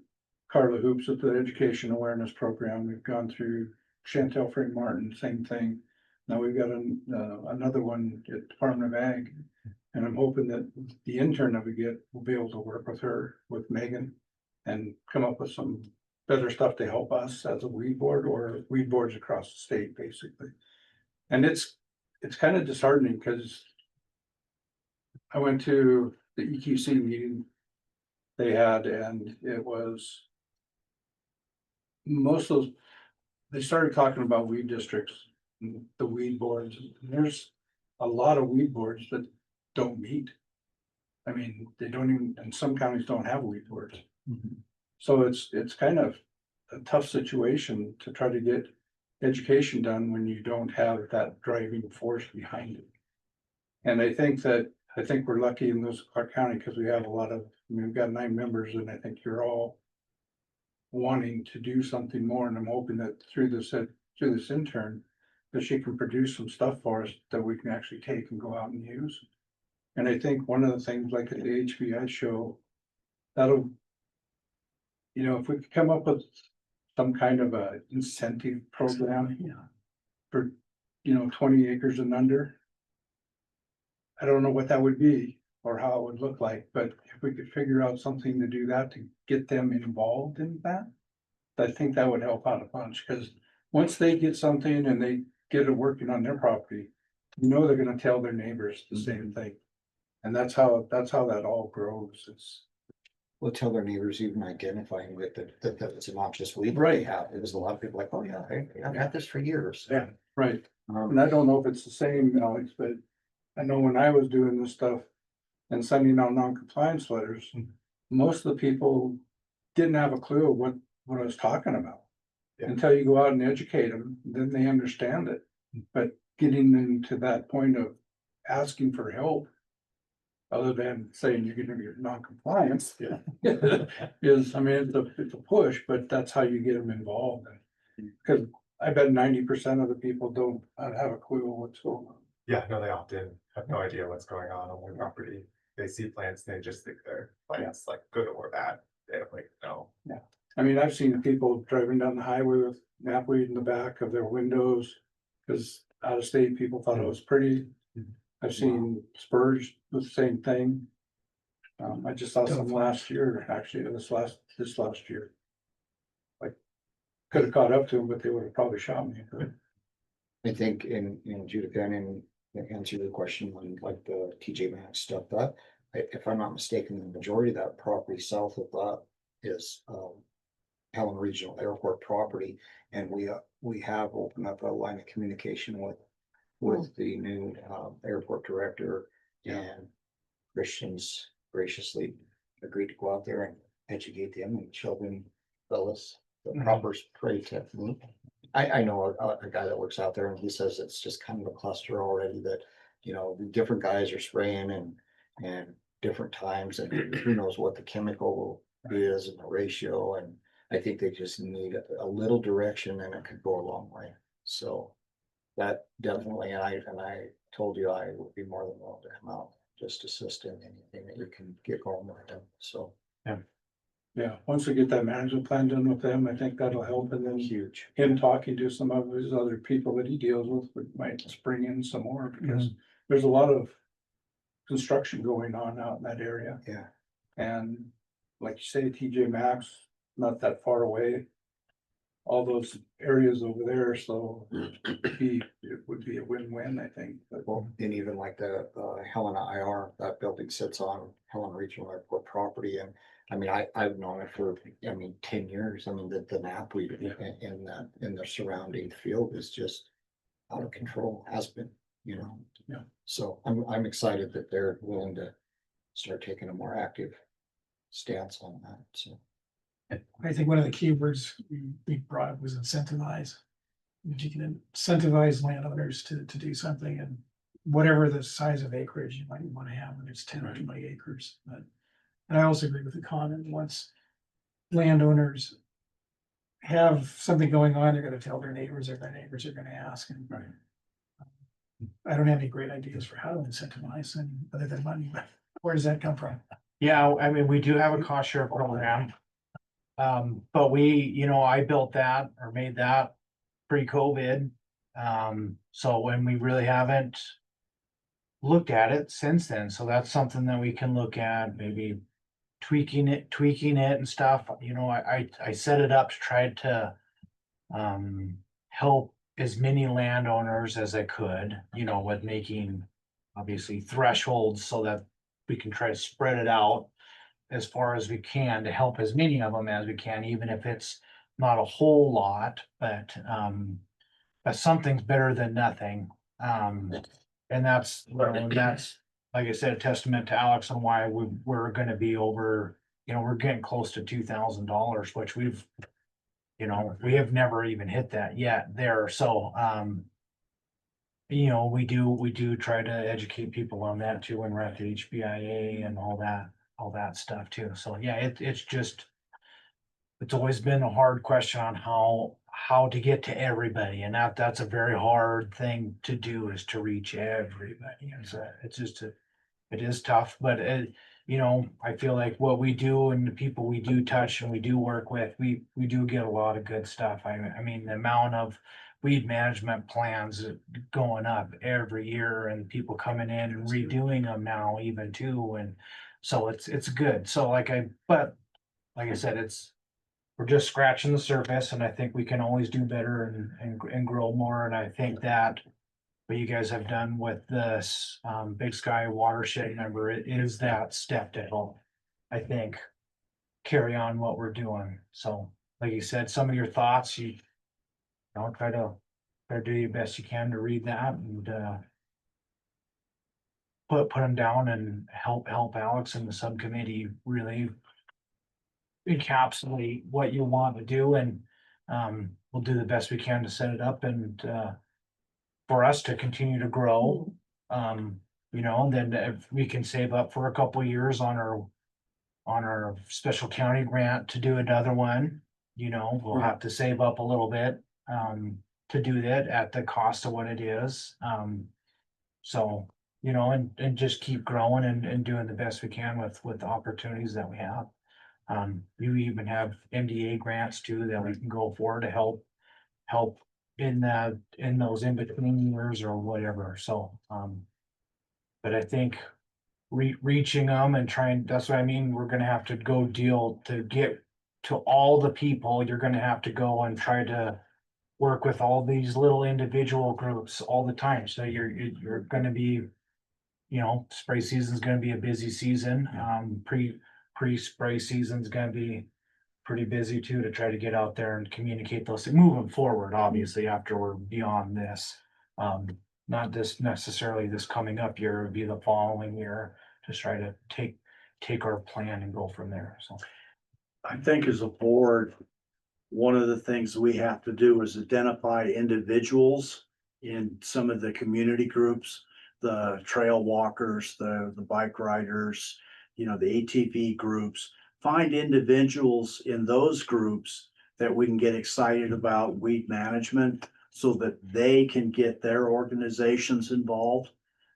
Carla Hoops with the education awareness program. We've gone through Chantel Frank Martin, same thing. Now we've got another one at Department of Ag. And I'm hoping that the intern that we get will be able to work with her, with Megan. And come up with some better stuff to help us as a weed board or weed boards across the state, basically. And it's kind of disheartening because I went to the EQC meeting they had, and it was most of those, they started talking about weed districts, and the weed boards. And there's a lot of weed boards that don't meet. I mean, they don't even, and some counties don't have weed boards. So it's kind of a tough situation to try to get education done when you don't have that driving force behind it. And I think we're lucky in Lewis and Clark County because we have a lot of, I mean, we've got 9 members, and I think you're all wanting to do something more. And I'm hoping that through this intern, that she can produce some stuff for us that we can actually take and go out and use. And I think one of the things, like at the HBI show, that'll, you know, if we could come up with some kind of a incentive program for, 20 acres and under. I don't know what that would be or how it would look like, but if we could figure out something to do that, to get them involved in that, I think that would help out a bunch, because once they get something and they get it working on their property, they're gonna tell their neighbors the same thing. And that's how that all grows. We'll tell their neighbors, even identifying with it, that it's a noxious weed. Right. They have, there's a lot of people like, oh yeah, I've had this for years. Yeah, right. Um, And I don't know if it's the same, Alex, but I know when I was doing this stuff and sending out non-compliance letters, most of the people didn't have a clue of what I was talking about. Yeah. Until you go out and educate them, then they understand it. But getting them to that point of asking for help, other than saying you're gonna be non-compliance. Yeah. Is, I mean, it's a push, but that's how you get them involved. Because I bet 90% of the people don't have a clue what's going on. Yeah, no, they often have no idea what's going on their property. They see plants, they just think they're plants, like good or bad. They don't like know. Yeah, I mean, I've seen people driving down the highway with knapweed in the back of their windows, because out of state people thought it was pretty. I've seen spurs with the same thing. I just saw some last year, actually, this last year. Like, could have caught up to them, but they would have probably shot me. I think Judith, and answer your question on like the TJ Maxx stuff, that, if I'm not mistaken, the majority of that property south of that is Helena Regional Airport property. And we have opened up a line of communication with the new airport director, and Christians graciously agreed to go out there and educate them and show them the proper spray technique. I know a guy that works out there, and he says it's just kind of a cluster already, that, the different guys are spraying and different times, and who knows what the chemical is and the ratio. And I think they just need a little direction, and it could go a long way. So that definitely, and I told you I would be more than willing to come out, just assist in anything that you can get going with them. So. Yeah, once we get that management plan done with them, I think that'll help. And then Huge. him talking to some of his other people that he deals with, we might spring in some more, because there's a lot of construction going on out in that area. Yeah. And like you say, TJ Maxx, not that far away. All those areas over there, so it would be a win-win, I think. But Well, and even like the Helena IR, that building sits on Helena Regional Airport property. And I mean, I've known it for, 10 years. I mean, the knapweed in the surrounding field is just out of control, has been, Yeah. So I'm excited that they're willing to start taking a more active stance on that, so. I think one of the key words we brought up was incentivize. If you can incentivize landowners to do something, and whatever the size of acreage you might want to have, whether it's 10 or 20 acres. And I also agree with the comment, once landowners have something going on, they're gonna tell their neighbors, or their neighbors are gonna ask. And I don't have any great ideas for how to incentivize, and other than money, but where does that come from? Yeah, I mean, we do have a cost share program. But I built that or made that pre-COVID. So when we really haven't looked at it since then, so that's something that we can look at, maybe tweaking it and stuff. You know, I set it up to try to help as many landowners as I could, you know, with making obviously thresholds so that we can try to spread it out as far as we can to help as many of them as we can, even if it's not a whole lot, but something's better than nothing. And that's, like I said, a testament to Alex on why we're gonna be over, you know, we're getting close to $2,000, which we've, you know, we have never even hit that yet there. So, you know, we do try to educate people on that too when we're at the HBIA and all that stuff too. So yeah, it's always been a hard question on how to get to everybody, and that's a very hard thing to do, is to reach everybody. And so it is tough, but you know, I feel like what we do and the people we do touch and we do work with, we do get a lot of good stuff. I mean, the amount of weed management plans going up every year, and people coming in and redoing them now even too, and so it's good. So but like I said, we're just scratching the surface, and I think we can always do better and grow more. And I think that what you guys have done with this Big Sky Watershed member, it is that step to help, I think, carry on what we're doing. So, like you said, some of your thoughts, you know, try to do your best you can to read that and put them down and help Alex and the subcommittee really encapsulate what you want to do, and we'll do the best we can to set it up and for us to continue to grow. You know, and then if we can save up for a couple of years on our special county grant to do another one, you know, we'll have to save up a little bit to do that at the cost of what it is. So, you know, and just keep growing and doing the best we can with the opportunities that we have. You even have MDA grants too that we can go for to help in those in-between years or whatever. So, but I think reaching them and trying, that's what I mean, we're gonna have to go deal to get to all the people. You're gonna have to go and try to work with all these little individual groups all the time. So you're gonna be, you know, spray season's gonna be a busy season. Pre-spray season's gonna be pretty busy too, to try to get out there and communicate those things moving forward, obviously, after we're beyond this. Not this necessarily this coming up year, it would be the following year, just try to take our plan and go from there. So I think as a board, one of the things we have to do is identify individuals in some of the community groups, the trail walkers, the bike riders, you know, the ATV groups. Find individuals in those groups that we can get excited about weed management so that they can get their organizations involved.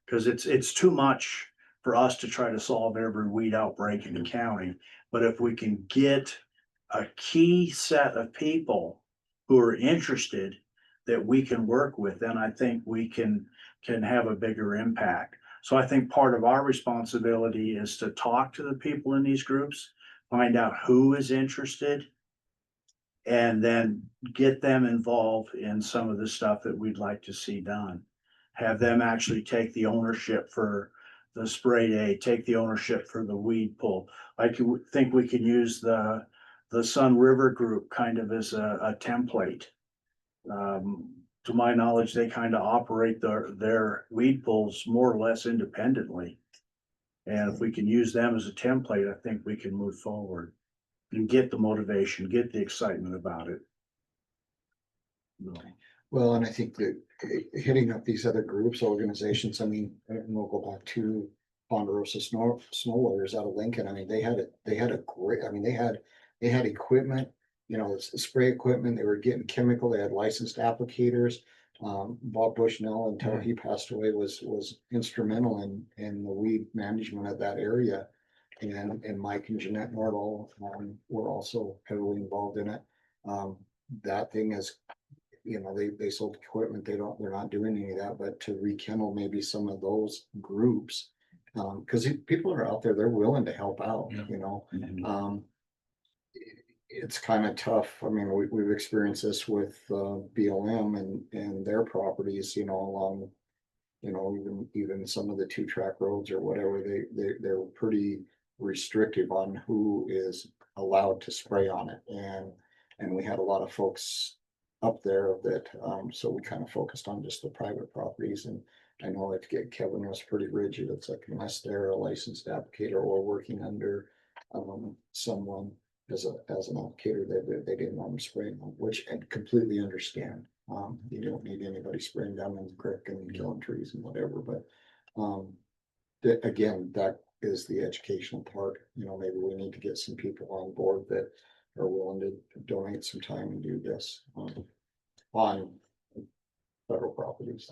Because it's too much for us to try to solve every weed outbreak in the county. But if we can get a key set of people who are interested that we can work with, then I think we can have a bigger impact. So I think part of our responsibility is to talk to the people in these groups, find out who is interested, and then get them involved in some of the stuff that we'd like to see done. Have them actually take the ownership for the spray day, take the ownership for the weed pull. I think we can use the Sun River group kind of as a template. To my knowledge, they kind of operate their weed pulls more or less independently. And if we can use them as a template, I think we can move forward and get the motivation, get the excitement about it. Well, and I think that hitting up these other groups, organizations, I mean, and we'll go back to Ponderosa Snow Warriors out of Lincoln. I mean, they had a great, I mean, they had equipment, you know, spray equipment, they were getting chemical, they had licensed applicators. Bob Bushnell, until he passed away, was instrumental in the weed management of that area. And Mike and Jeanette Nordall were also heavily involved in it. That thing is, you know, they sold equipment, they're not doing any of that, but to rekindle maybe some of those groups. Cause people are out there, they're willing to help out, you know, it's kind of tough. I mean, we've experienced this with, BLM and their properties, you know, along, you know, even some of the 2-track roads or whatever, they're pretty restrictive on who is allowed to spray on it. And we had a lot of folks up there that, so we kind of focused on just the private properties. And I know that Kevin was pretty rigid. It's like unless they're a licensed applicator or working under, someone as an applicator, they didn't want them spraying them, which I completely understand. You don't need anybody spraying down in the creek and killing trees and whatever, but, again, that is the educational part. You know, maybe we need to get some people on board that are willing to donate some time and do this, on federal properties.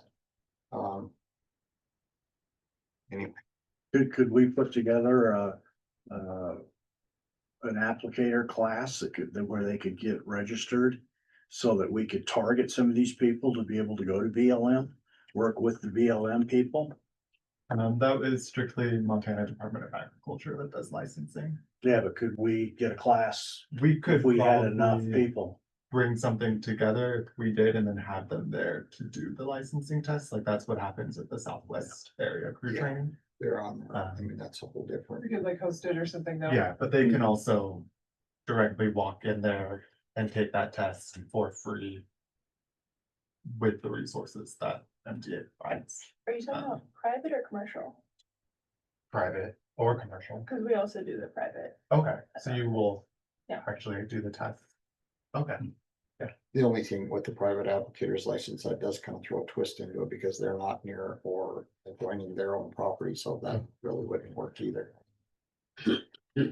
Anyway. Could we put together an applicator class where they could get registered? So that we could target some of these people to be able to go to BLM, work with the BLM people? That is strictly Montana Department of Agriculture that does licensing. Yeah, but could we get a class We could if we had enough probably people? bring something together if we did and then have them there to do the licensing tests. Like that's what happens at the Southwest area crew Yeah. training. They're on there. I mean, that's a whole different. We could like host it or something though. Yeah, but they can also directly walk in there and take that test for free with the resources that MDA provides, Are you talking about private or commercial? private or commercial. Cause we also do the private. Okay, so you will Yeah. actually do the test. Okay, The only thing with the private applicators license, that does kind of throw a twist into it because they're not near or joining their own property, so that really wouldn't work either.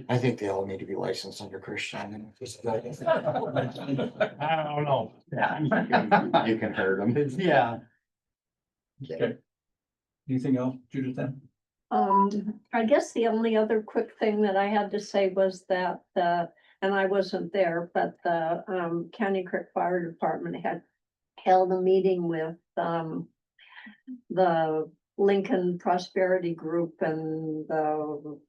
I think they all need to be licensed under Christian. And I don't know. you can hurt them. Yeah. Okay. Anything else, Judith, then? I guess the only other quick thing that I had to say was that and I wasn't there, but the County Creek Fire Department had held a meeting with the Lincoln Prosperity Group and the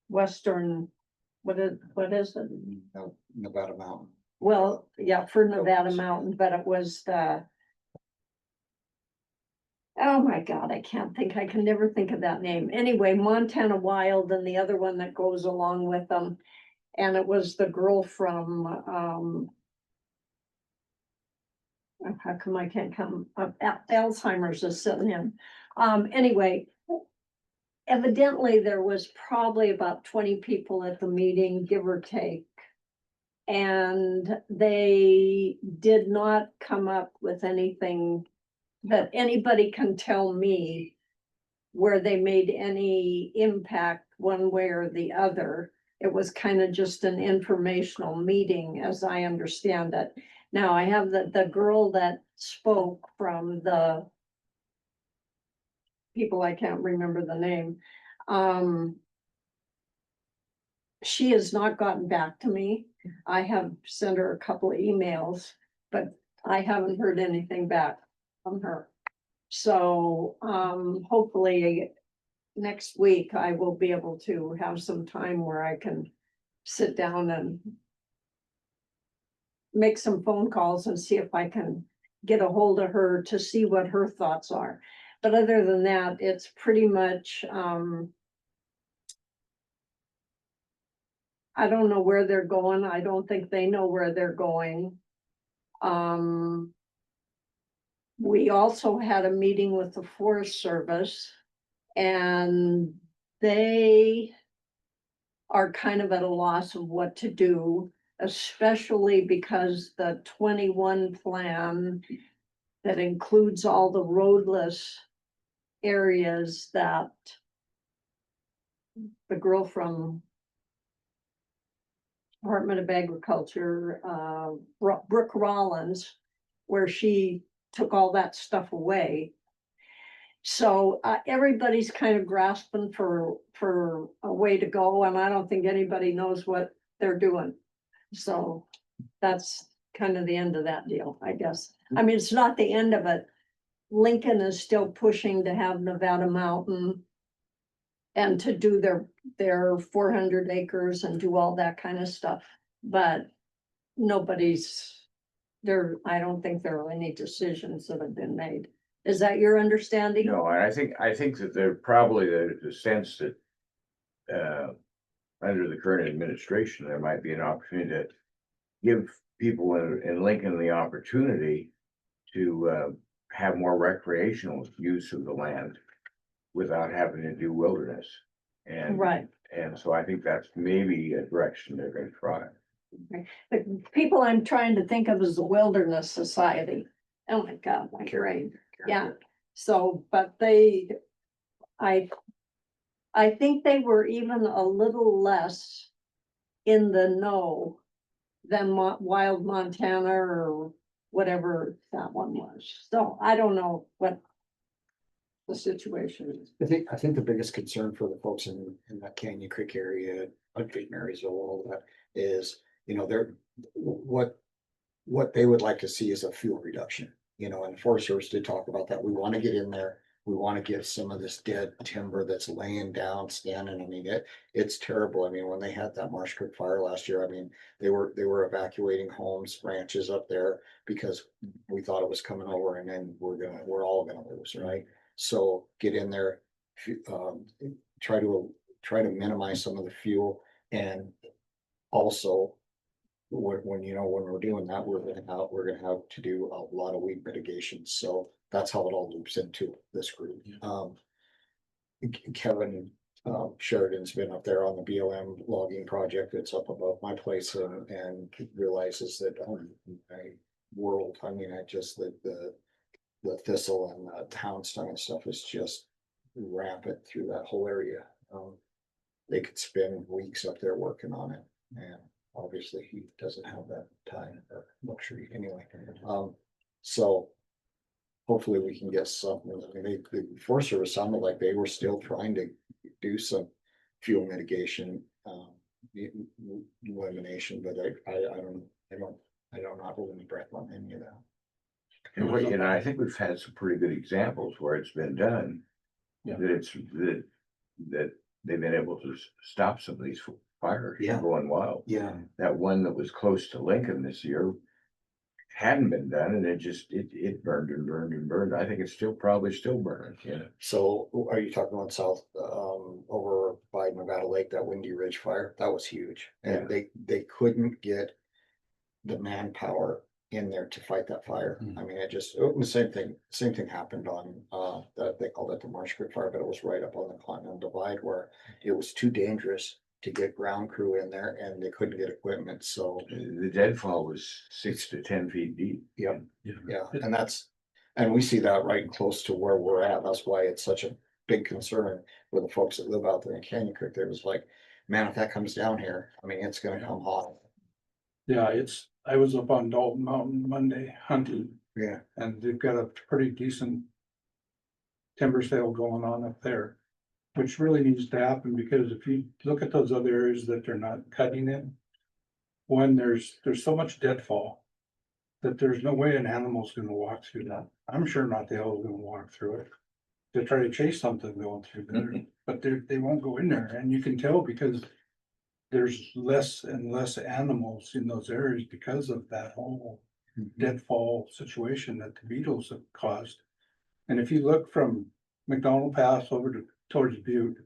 Western, what is it? Nevada Mountain. Well, yeah, for Nevada Mountain, but it was the. Oh my God, I can never think of that name. Anyway, Montana Wild and the other one that goes along with them. And it was the girl from, how come I can't come up, Alzheimer's is sitting in. Anyway, evidently there was probably about 20 people at the meeting, give or take. And they did not come up with anything that anybody can tell me where they made any impact one way or the other. It was kind of just an informational meeting, as I understand it. Now I have the girl that spoke from the people, I can't remember the name. She has not gotten back to me. I have sent her a couple of emails, but I haven't heard anything back from her. So hopefully next week I will be able to have some time where I can sit down and make some phone calls and see if I can get a hold of her to see what her thoughts are. But other than that, it's pretty much I don't know where they're going. I don't think they know where they're going. We also had a meeting with the Forest Service and they are kind of at a loss of what to do, especially because the 21 plan that includes all the roadless areas that the girl from Department of Agriculture, Brooke Rollins, where she took all that stuff away. So everybody's kind of grasping for a way to go, and I don't think anybody knows what they're doing. So that's kind of the end of that deal, I guess. I mean, it's not the end of it. Lincoln is still pushing to have Nevada Mountain and to do their 400 acres and do all that kind of stuff, but nobody's there. I don't think there are any decisions that have been made. Is that your understanding? No, and I think that there probably the sense that under the current administration, there might be an opportunity to give people in Lincoln the opportunity to have more recreational use of the land without having to do wilderness. And Right. and so I think that's maybe a direction they're gonna try. The people I'm trying to think of is the Wilderness Society. Oh my God, my brain. Yeah. So, but I think they were even a little less in the know than Wild Montana or whatever that one was. So I don't know what the situation is. I think the biggest concern for the folks in that Canyon Creek area, St. Marysville, all that is, you know, what they would like to see is a fuel reduction, you know, and the Forest Service did talk about that. We want to get in there. We want to get some of this dead timber that's laying down, standing. I mean, it's terrible. I mean, when they had that Marsh Creek fire last year, I mean, they were evacuating homes, ranches up there because we thought it was coming over, and then we're all gonna lose, right? So get in there, try to minimize some of the fuel, and also when we're doing that, we're gonna have to do a lot of weed mitigation. So that's how it all loops into this group. Kevin Sheridan's been up there on the BLM logging project. It's up above my place, and realizes that my world, I mean, the thistle and the houndstone and stuff is just rampant through that whole area. They could spend weeks up there working on it, and obviously he doesn't have that time or luxury anyway. So hopefully we can get something. I mean, the Forest Service sounded like they were still trying to do some fuel mitigation, elimination, but I don't not hold any breath on any of that. And I think we've had some pretty good examples where it's been done. Yeah. That they've been able to stop some of these fires Yeah. from going wild. Yeah. That one that was close to Lincoln this year hadn't been done, and it burned and burned and burned. I think it's probably still burning, yeah. So are you talking about south, over by Nevada Lake, that Windy Ridge fire? That was huge. And they couldn't get the manpower in there to fight that fire. I mean, the same thing happened on, they called it the Marsh Creek fire, but it was right up on the Continental Divide where it was too dangerous to get ground crew in there, and they couldn't get equipment. So The deadfall was 6 to 10 feet deep. yeah, and we see that right close to where we're at. That's why it's such a big concern with the folks that live out there in Canyon Creek. There was like, man, if that comes down here, I mean, it's gonna come hot. Yeah, I was up on Dalton Mountain Monday hunting, Yeah. and they've got a pretty decent timber sale going on up there, which really needs to happen, because if you look at those other areas that they're not cutting in, when there's so much deadfall that there's no way an animal's gonna walk through that. I'm sure not the hell's gonna walk through it to try to chase something going through there, but they won't go in there, and you can tell because there's less and less animals in those areas because of that whole deadfall situation that the beetles have caused. And if you look from McDonald Pass over towards Butte,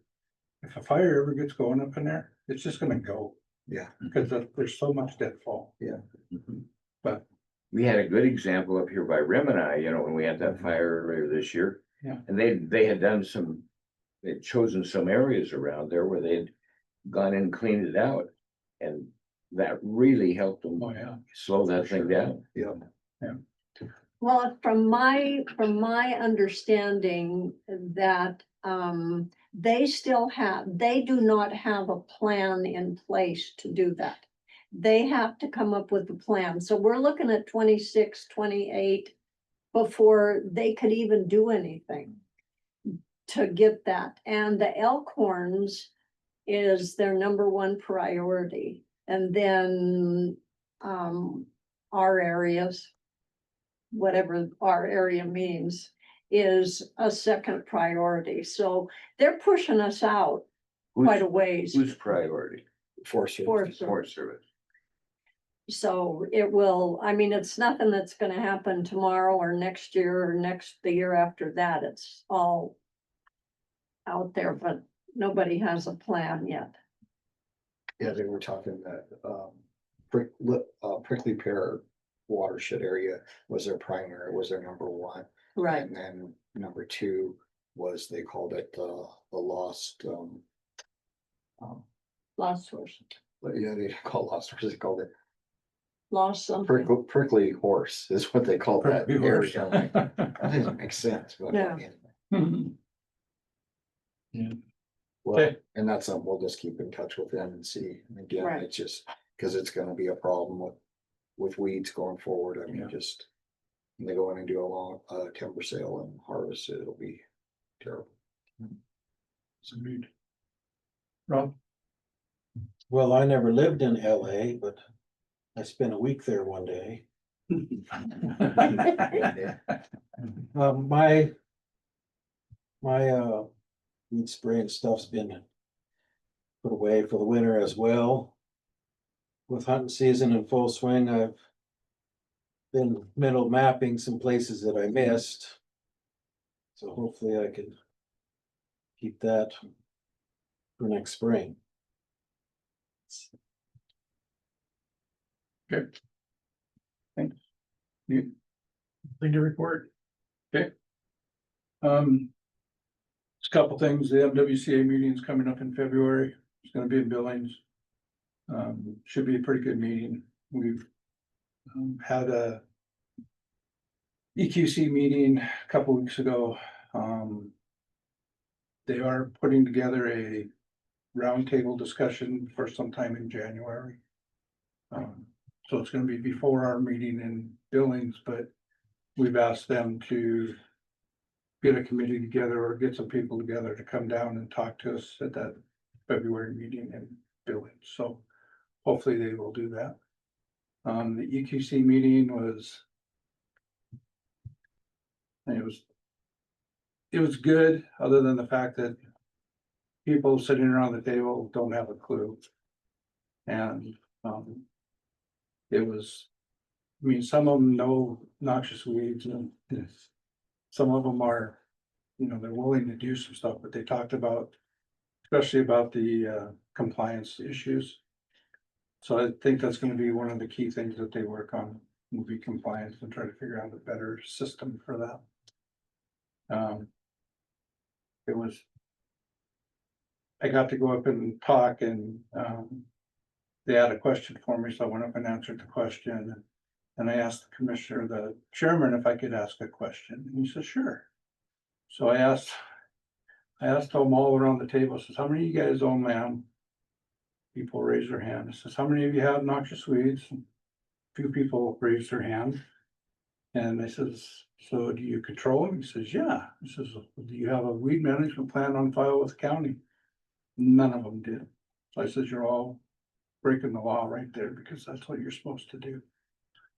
if a fire ever gets going up in there, it's just gonna go. Yeah. Because there's so much deadfall. Yeah. But We had a good example up here by Rimini, when we had that fire earlier this year. Yeah. And they had they'd chosen some areas around there where they'd gone in and cleaned it out. And that really helped them slow that thing down. Yeah. Well, from my understanding that, they do not have a plan in place to do that. They have to come up with a plan. So we're looking at 26, 28 before they could even do anything to get that. And the Elkhorns is their number one priority. And then our areas, whatever our area means, is a second priority. So they're pushing us out quite a ways. Who's priority? Force it. for- Forest Service. So it will, I mean, it's nothing that's gonna happen tomorrow or next year or the year after that. It's all out there, but nobody has a plan yet. Yeah, they were talking that, Prickly Pear watershed area was their primary, was their number one. Right. And then number two was, they called it, the lost, Lost horse, but yeah, they didn't call it lost horse, they called it lost something. prickly horse is what they called that Prickly horse. area. I'm like, that doesn't make sense, but. Yeah. Well, Okay. and that's something we'll just keep in touch with them and see. And again, Right. it's just, cause it's gonna be a problem with weeds going forward. I mean, Yeah. just. When they go in and do a long, timber sale and harvest it, it'll be terrible. Indeed. Rob? Well, I never lived in LA, but I spent a week there one day. My weed spray and stuff's been put away for the winter as well. With hunting season in full swing, I've been mental mapping some places that I missed. So hopefully I can keep that for next spring. Good. Thanks. You? Thing to report? Okay. Just a couple things, the MWCA meeting is coming up in February, it's gonna be in Billings. Should be a pretty good meeting, we've had a EQC meeting a couple weeks ago. They are putting together a roundtable discussion for sometime in January. So it's gonna be before our meeting in Billings, but we've asked them to get a committee together or get some people together to come down and talk to us at that February meeting in Billings. So hopefully they will do that. The EQC meeting was, it was good, other than the fact that people sitting around the table don't have a clue. And, it was, I mean, some of them know noxious weeds and some of them are, they're willing to do some stuff, but they talked about, especially about the compliance issues. So I think that's gonna be one of the key things that they work on, will be compliance and try to figure out a better system for that. It was, I got to go up and talk and, they had a question for me, so I went up and answered the question. And I asked the commissioner, the chairman, if I could ask a question, and he said, sure. So I asked them all around the table, says, how many of you guys own land? People raised their hand. It says, how many of you have noxious weeds? A few people raised their hand. And I says, so do you control them? He says, yeah. He says, do you have a weed management plan on file with the county? None of them did. So I says, you're all breaking the law right there, because that's what you're supposed to do. You're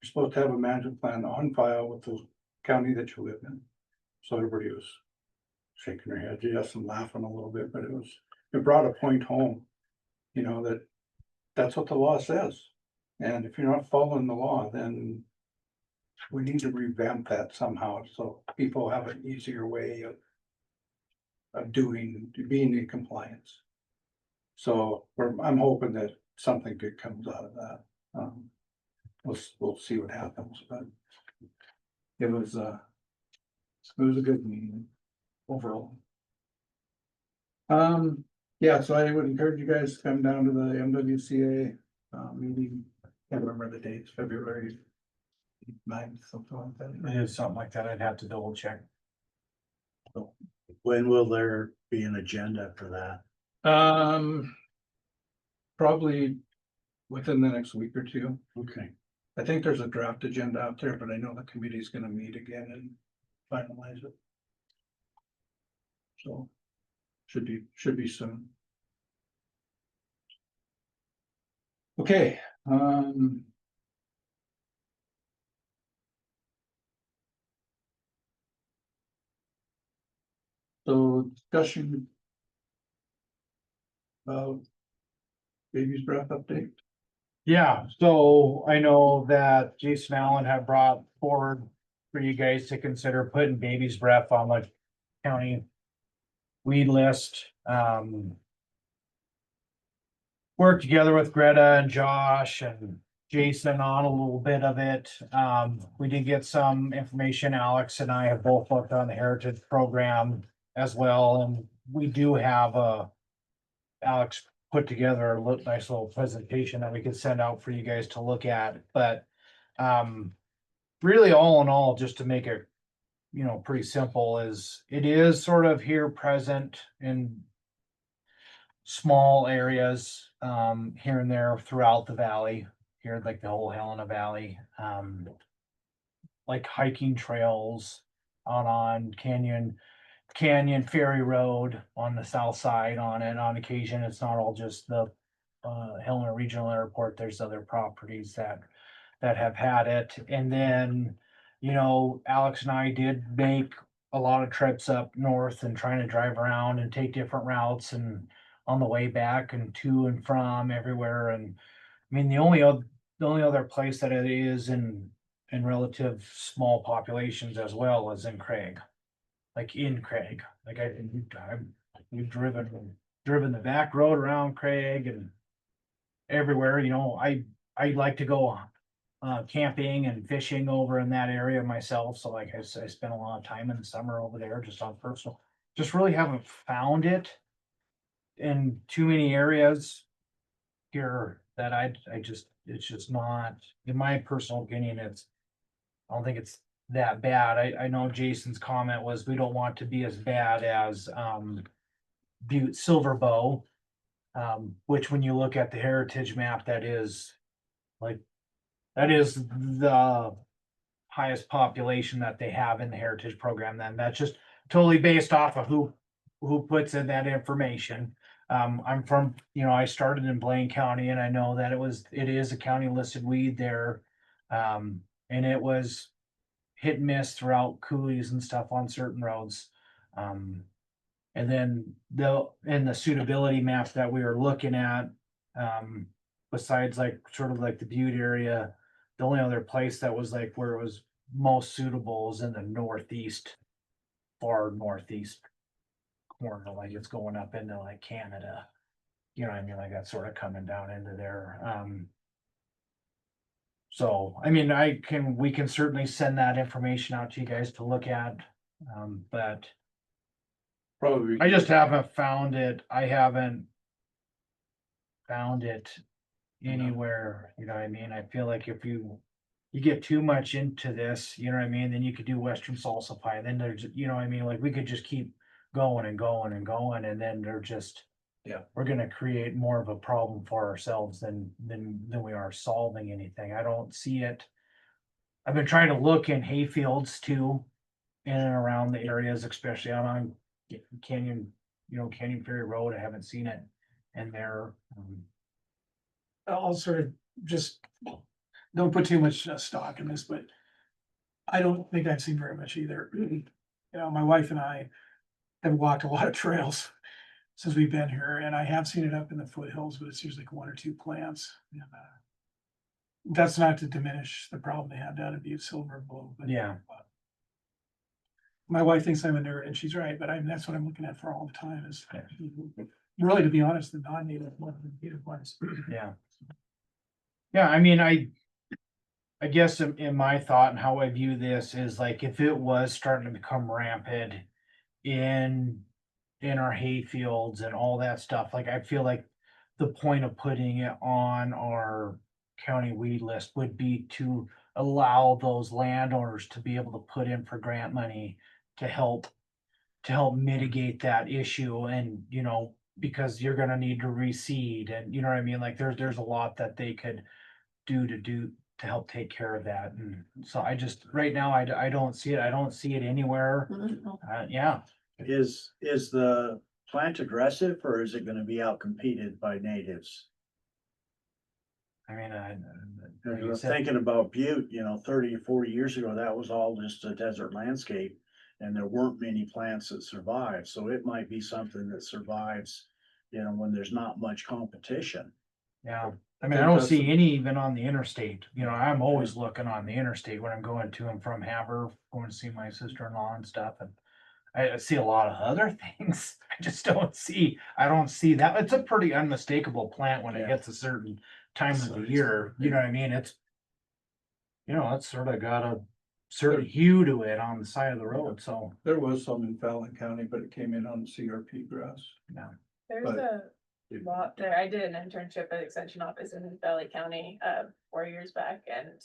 supposed to have a management plan on file with the county that you live in. So everybody was shaking their head, yes, and laughing a little bit, but it brought a point home. That's what the law says. And if you're not following the law, then we need to revamp that somehow, so people have an easier way of being in compliance. So I'm hoping that something good comes out of that. We'll see what happens, but it was a good meeting overall. Yeah, so I would encourage you guys to come down to the MWCA meeting. Can't remember the dates, February 9th, something like that. It is something like that. I'd have to double check. When will there be an agenda for that? Probably within the next week or two. Okay. I think there's a draft agenda out there, but I know the committee's gonna meet again and finalize it. So should be soon. Okay, So discussion. About. Baby's breath update. Yeah, so I know that Jason Allen had brought forward for you guys to consider putting baby's breath on the county weed list. Worked together with Greta and Josh and Jason on a little bit of it. We did get some information. Alex and I have both looked on the Heritage Program as well, and we do have Alex put together a nice little presentation that we could send out for you guys to look at, but really all in all, just to make it, pretty simple, it is sort of here present in small areas, here and there throughout the valley, here, like the whole Helena Valley, like hiking trails on Canyon Ferry Road on the south side on it. On occasion, it's not all just the Helena Regional Airport. There's other properties that have had it. And then, Alex and I did make a lot of trips up north and trying to drive around and take different routes and on the way back and to and from everywhere. And I mean, the only other place that it is in relative small populations as well is in Craig. Like in Craig, like we've driven the back road around Craig and everywhere, I like to go camping and fishing over in that area myself. So like I spent a lot of time in the summer over there just on personal, just really haven't found it in too many areas here that it's just not, in my personal opinion, I don't think it's that bad. I know Jason's comment was we don't want to be as bad as Butte Silver Bow, which when you look at the heritage map, that is the highest population that they have in the heritage program. Then that's just totally based off of who puts in that information. I'm from, I started in Blaine County, and I know that it is a county listed weed there. And it was hit and miss throughout coulees and stuff on certain roads. And then in the suitability map that we were looking at, besides like sort of like the Butte area, the only other place that was like where it was most suitable is in the northeast, far northeast corner, like it's going up into like Canada. You know what I mean? Like that's sort of coming down into there. So, I mean, we can certainly send that information out to you guys to look at. But Probably. I just haven't found it. I haven't found it anywhere, you know what I mean? I feel like if you get too much into this, you know what I mean, then you could do Western salsa pie, and then there's, you know what I mean, like we could just keep going and going and going, and then they're just, we're gonna create more of a problem for ourselves than we are solving anything. I don't see it. I've been trying to look in hayfields too, in and around the areas, especially out on Canyon, Canyon Ferry Road. I haven't seen it in there. I'll sort of just, don't put too much stock in this, but I don't think I've seen very much either. My wife and I have walked a lot of trails since we've been here, and I have seen it up in the foothills, but it's usually like one or two plants. And, that's not to diminish the problem they have down in Butte Silver Bow, but Yeah. My wife thinks I'm a nerd, and she's right, but that's what I'm looking at for all the time is really, to be honest, the non-native ones, the native ones. Yeah. Yeah, I mean, I guess in my thought and how I view this is like, if it was starting to become rampant in our hay fields and all that stuff, like I feel like the point of putting it on our county weed list would be to allow those landowners to be able to put in for grant money to help mitigate that issue. And because you're gonna need to reseed, and you know what I mean, like there's a lot that they could do to help take care of that. And so I just, right now, I don't see it. I don't see it anywhere. Yeah. Is the plant aggressive, or is it gonna be outcompeted by natives? I mean, like You're I said, thinking about Butte, 30 or 40 years ago, that was all just a desert landscape. and there weren't many plants that survived, so it might be something that survives, you know, when there's not much competition. Yeah, I mean, I don't see any even on the interstate, you know, I'm always looking on the interstate when I'm going to and from Haver, going to see my sister-in-law and stuff, and I see a lot of other things. I just I don't see that. It's a pretty unmistakable plant when it Yeah. hits a certain time of the year, you know what I mean? It's, you know, it's sort of got a certain hue to it on the side of the road, so, There was some in Fallon County, but it came in on the CRP grass. yeah. There's But- a lot there. I did an internship at Extension Office in Valley County, 4 years back, and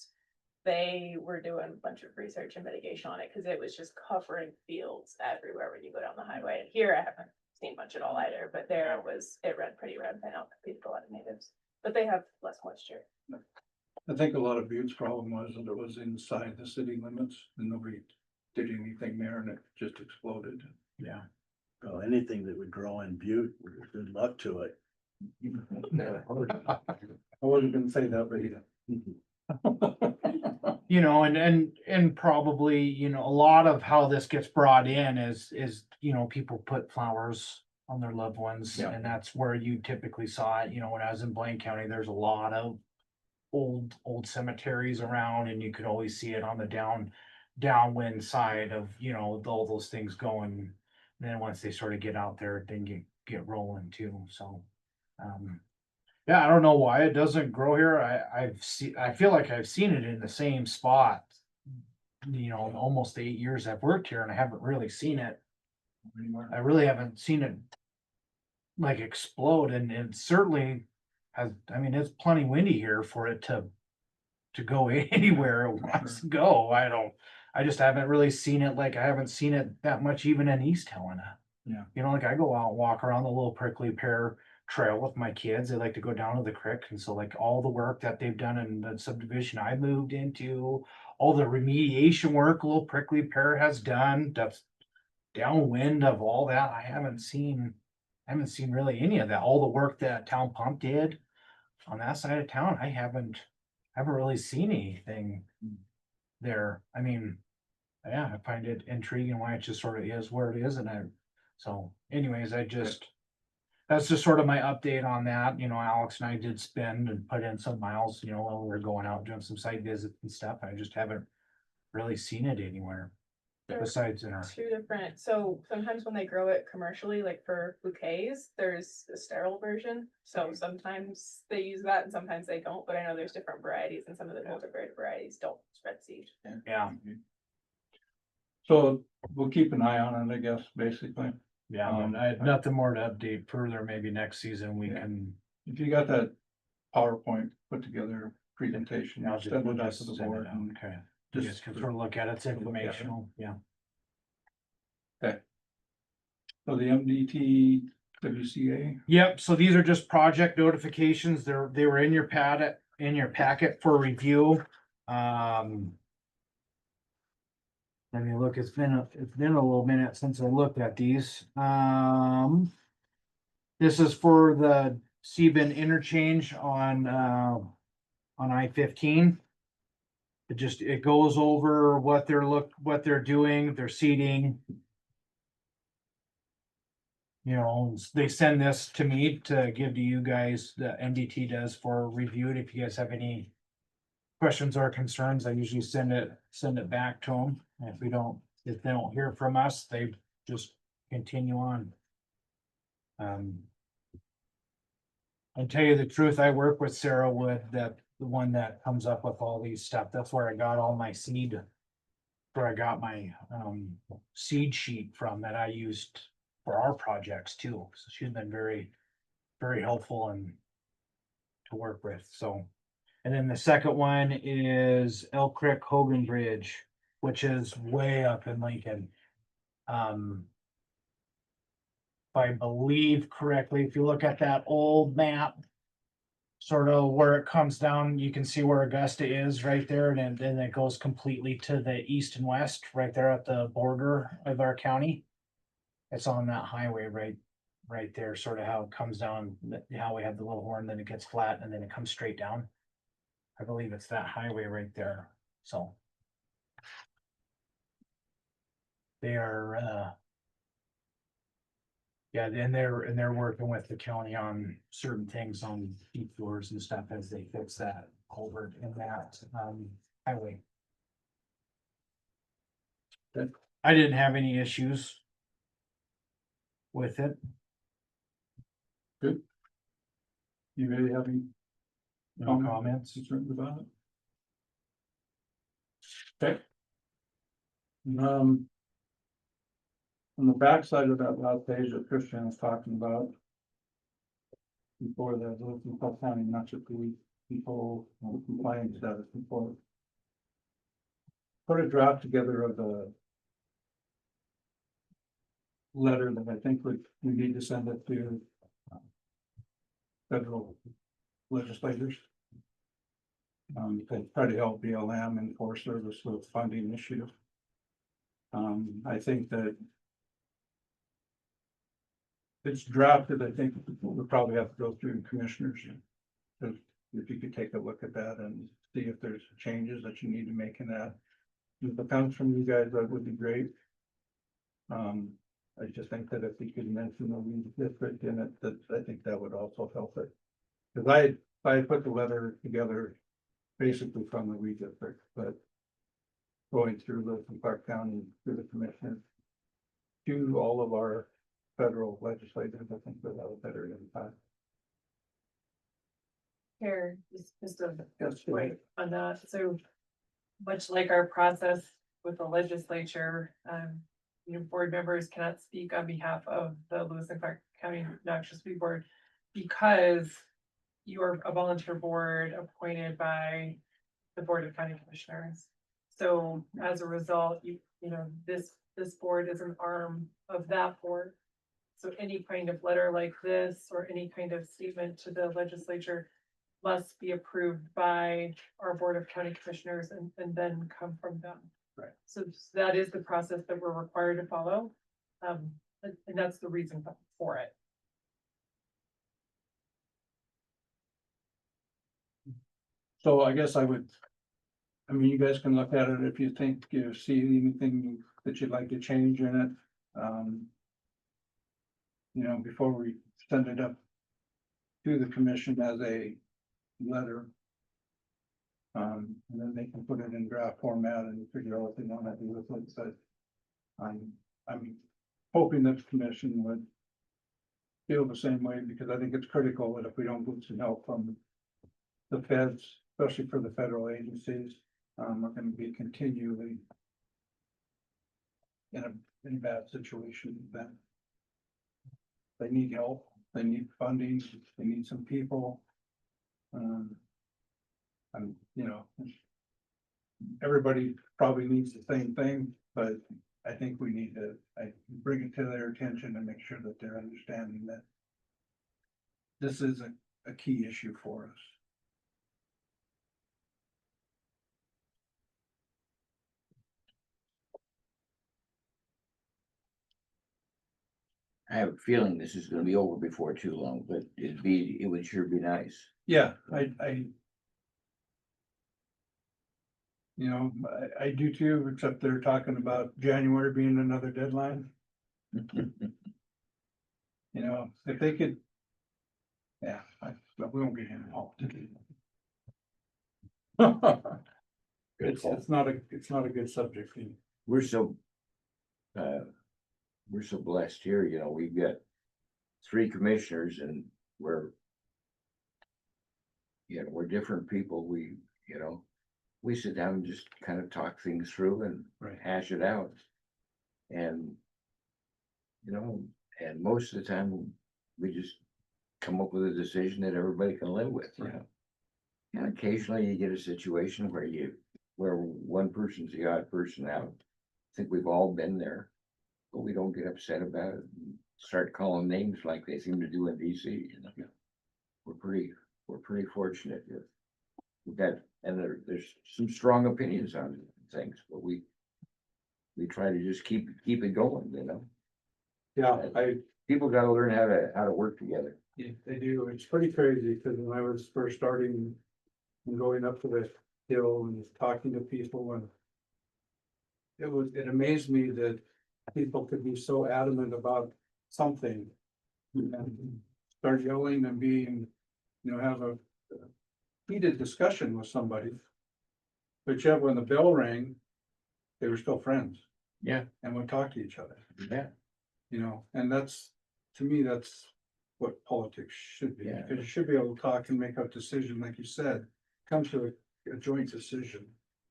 they were doing a bunch of research and mitigation on it, because it was just covering fields everywhere when you go down the highway. And here I haven't seen much at all either, but there it ran pretty rampant out, competed with a lot of natives, but they have less moisture. I think a lot of Butte's problem was that it was inside the city limits and nobody did anything there and it just exploded. Yeah. Well, anything that would grow in Butte, good luck to it. I wasn't gonna say that, but yeah. You know, and probably, you know, a lot of how this gets brought in is, you know, people put flowers on their loved ones, Yeah. and that's where you typically saw it, you know, when I was in Blaine County, there's a lot of old cemeteries around, and you could always see it on the downwind side of, you know, all those things going. Then once they sort of get out there, then get rolling too, so, yeah, I don't know why it doesn't grow here. I feel like I've seen it in the same spot, you know, in almost the 8 years I've worked here, and I haven't really seen it. I really haven't seen it like explode, and it certainly has, I mean, it's plenty windy here for it to go anywhere it wants to go. I just haven't really seen it, like, I haven't seen it that much even in East Helena. Yeah. You know, like, I go out and walk around the little prickly pear trail with my kids. They like to go down to the creek, and so, like, all the work that they've done in the subdivision I moved into, all the remediation work little prickly pear has done, that's downwind of all that, I haven't seen really any of that. All the work that Town Pump did on that side of town, I haven't really seen anything there. I mean, yeah, I find it intriguing why it just sort of is where it is, and so anyways, that's just sort of my update on that. You know, Alex and I did spend and put in some miles, you know, while we were going out doing some site visits and stuff. I just haven't really seen it anywhere besides in our. Two different, so sometimes when they grow it commercially, like for bouquets, there's a sterile version. So sometimes they use that and sometimes they don't, but I know there's different varieties, and some of the cultivated varieties don't spread seed. Yeah, So we'll keep an eye on it, I guess, basically. yeah, and I had nothing more to update further. Maybe next season we Yeah. can. If you got that PowerPoint put together presentation, I'll I'll just, send we'll it out just to the send board. it out. And Okay. You guys just can sort of look at it. It's look at it. informational. Yeah. So the MDT WCA, Yep, so these are just project notifications. They were in your packet for review. Let me look, it's been a little minute since I looked at these. This is for the Sebin interchange on I-15. It goes over what they're doing, their seeding. You know, they send this to me to give to you guys, the MDT does, for review. If you guys have any questions or concerns, I usually send it back to them. If they don't hear from us, they just continue on. And tell you the truth, I work with Sarah Wood, the one that comes up with all these stuff. That's where I got all my seed. Where I got my seed sheet from that I used for our projects too. So she's been very, very helpful and to work with. So, and then the second one is Elk Creek Hogan Bridge, which is way up in Lincoln. If I believe correctly, if you look at that old map, sort of where it comes down, you can see where Augusta is right there, and then it goes completely to the east and west, right there at the border of our county. It's on that highway right there, sort of how it comes down, how we have the little horn, then it gets flat, and then it comes straight down. I believe it's that highway right there, so. They are, yeah, and they're working with the county on certain things on deep floors and stuff as they fix that culvert in that, highway. Good. I didn't have any issues with it. You really have any No comments. concerns about it? Okay. On the backside of that last page that Christian was talking about. Before the local county, not just the people, compliance status before. Put a draft together of the. Letter that I think we need to send it to. Federal legislators. To try to help BLM and Forest Service with funding issue. I think that. It's drafted, I think we'll probably have to go through the commissioners. If you could take a look at that and see if there's changes that you need to make in that. If it comes from you guys, that would be great. I just think that if we could mention the lead district in it, that I think that would also help it. Cause I put the letter together basically from the lead district, but. Going through Lewis and Clark County, through the commissioners. To all of our federal legislators, I think that have a better impact. Here, just a Yes, point on that, so much like our process with the legislature, board members cannot speak on behalf of the Lewis and Clark County Noxious Weed Board because you are a volunteer board appointed by the Board of County Commissioners. So as a result, this board is an arm of that board. So any kind of letter like this or any kind of statement to the legislature must be approved by our Board of County Commissioners and then come from them. Right. So that is the process that we're required to follow. And that's the reason for it. So I guess I mean, you guys can look at it if you think you see anything that you'd like to change in it. Before we send it up to the commission as a letter. And then they can put it in draft format and figure out what they want to do with it. So I'm hoping that the commission would feel the same way, because I think it's critical that if we don't get some help from the feds, especially for the federal agencies, we're going to be continually in a bad situation. Then they need help, they need funding, they need some people. Everybody probably needs the same thing, but I think we need to bring it to their attention and make sure that they're understanding that this is a key issue for us. I have a feeling this is gonna be over before too long, but it would sure be nice. Yeah, I do too, except they're talking about January being another deadline. If they could. Yeah, but we won't get involved. It's not a good subject. We're so blessed here, we've got 3 commissioners and we're different people. We sit down and just kind of talk things through and Right. hash it out. And, and most of the time we just come up with a decision that everybody can live with, And occasionally you get a situation where one person's the odd person out. I think we've all been there, but we don't get upset about it and start calling names like they seem to do in DC. We're pretty fortunate here. There's some strong opinions on things, but we try to just keep it going, Yeah, People gotta learn how to work together. they do. It's pretty crazy, because when I was first starting and going up to the hill and talking to people, and it amazed me that people could be so adamant about something. And start yelling and being, have a heated discussion with somebody. But yet when the bell rang, they were still friends Yeah, and would talk to each other, yeah, and that's, to me, that's what politics should be. Yeah. Because you should be able to talk and make a decision, like you said, come to a joint decision.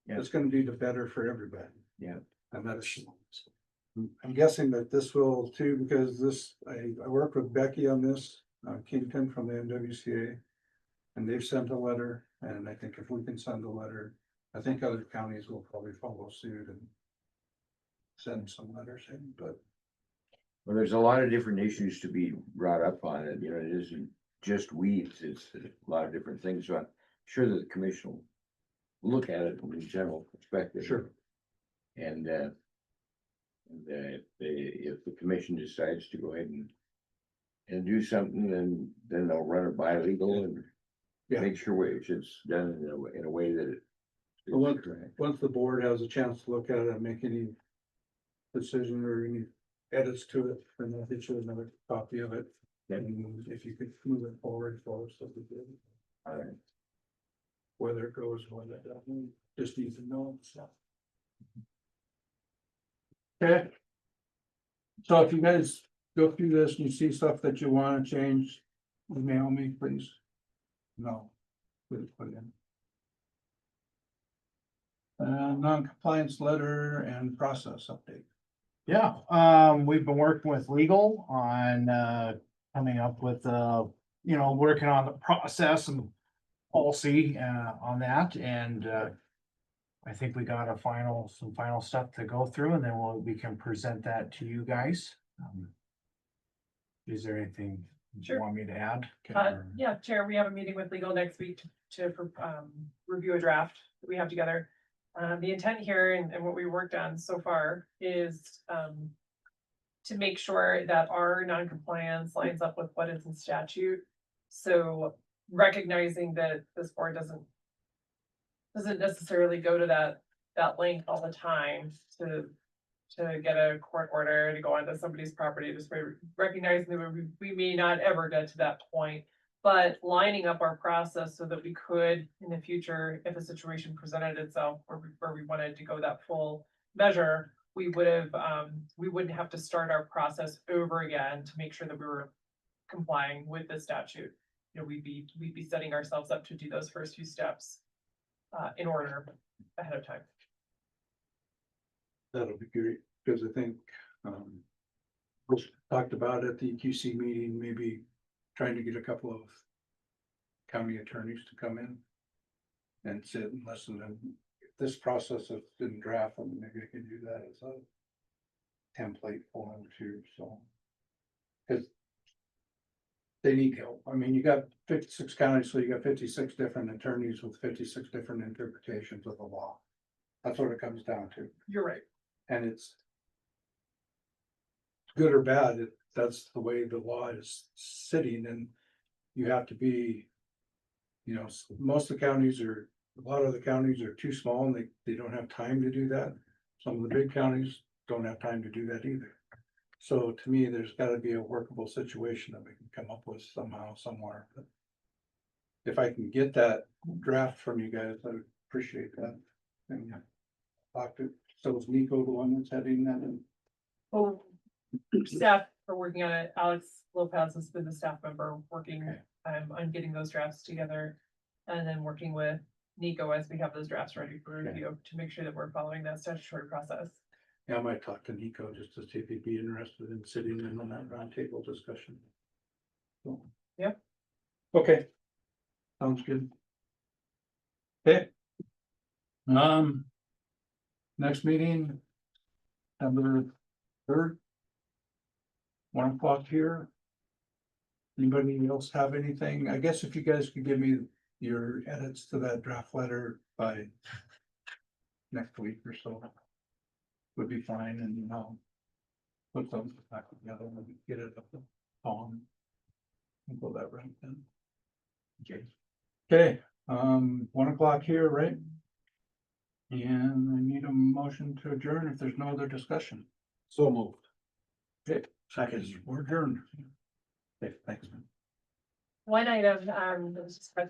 Yeah. That's gonna be the better for everybody. yeah. And that is, I'm guessing that this will too, because I worked with Becky on this, Kingpin from the MWCA. And they've sent a letter, and I think if we can send a letter, I think other counties will probably follow suit and send some letters in, but Well, there's a lot of different issues to be brought up on it, it isn't just weeds, it's a lot of different things, so I'm sure that the commission will look at it from a general perspective. Sure. And if the commission decides to go ahead and do something, then they'll run it by legal and Yeah. make sure it's done in a way that it. But once the board has a chance to look at it and make any decision or any edits to it, then I'll get you another copy of it. And if you could move it forward for us, that'd be good. All right. Whether it goes, whether it doesn't, just need to know, so. Okay. So if you guys go through this and you see stuff that you wanna change, email me, please. No, please put it in. Non-compliance letter and process update. Yeah, we've been working with legal on, coming up with, working on the process and policy, on that, and, I think we got some final stuff to go through, and then we can present that to you guys. Is there anything you Sure. want me to add? Yeah, Chair, we have a meeting with legal next week to review a draft that we have together. The intent here and what we worked on so far is to make sure that our non-compliance lines up with what is in statute. So recognizing that this board doesn't necessarily go to that length all the time to get a court order to go onto somebody's property, just recognizing that we may not ever get to that point. But lining up our process so that we could, in the future, if a situation presented itself where we wanted to go that full measure, we wouldn't have to start our process over again to make sure that we were complying with the statute. We'd be setting ourselves up to do those first few steps in order ahead of time. That'll be great, because I think, we talked about at the QC meeting, maybe trying to get a couple of county attorneys to come in and sit and listen, and if this process has been drafted, maybe I can do that as a template for them too, so. Cause they need help. I mean, you got 56 counties, so you got 56 different attorneys with 56 different interpretations of the law. That's what it comes down to. You're right. And it's good or bad, that's the way the law is sitting, and you have to be, most of the counties a lot of the counties are too small and they don't have time to do that. Some of the big counties don't have time to do that either. So to me, there's gotta be a workable situation that we can come up with somehow, somewhere. But if I can get that draft from you guys, I would appreciate that. And talk to, so is Nico the one that's heading that in? Well, staff are working on it. Alex Lopez has been the staff member working on getting those drafts together. And then working with Nico as we have those drafts ready for review to make sure that we're following that statutory process. Yeah, I might talk to Nico just to see if he'd be interested in sitting in on that roundtable discussion. So, yeah. Okay. Sounds good. Okay. Next meeting, September 3rd. 1 o'clock here. Anybody else have anything? I guess if you guys could give me your edits to that draft letter by next week or so, would be fine, and I'll put them back together and get it up on. And go that right then. Okay. Okay, 1 o'clock here, right? And I need a motion to adjourn if there's no other discussion. So moved. Okay, seconds, we're adjourned. Okay, thanks. One item, that was just by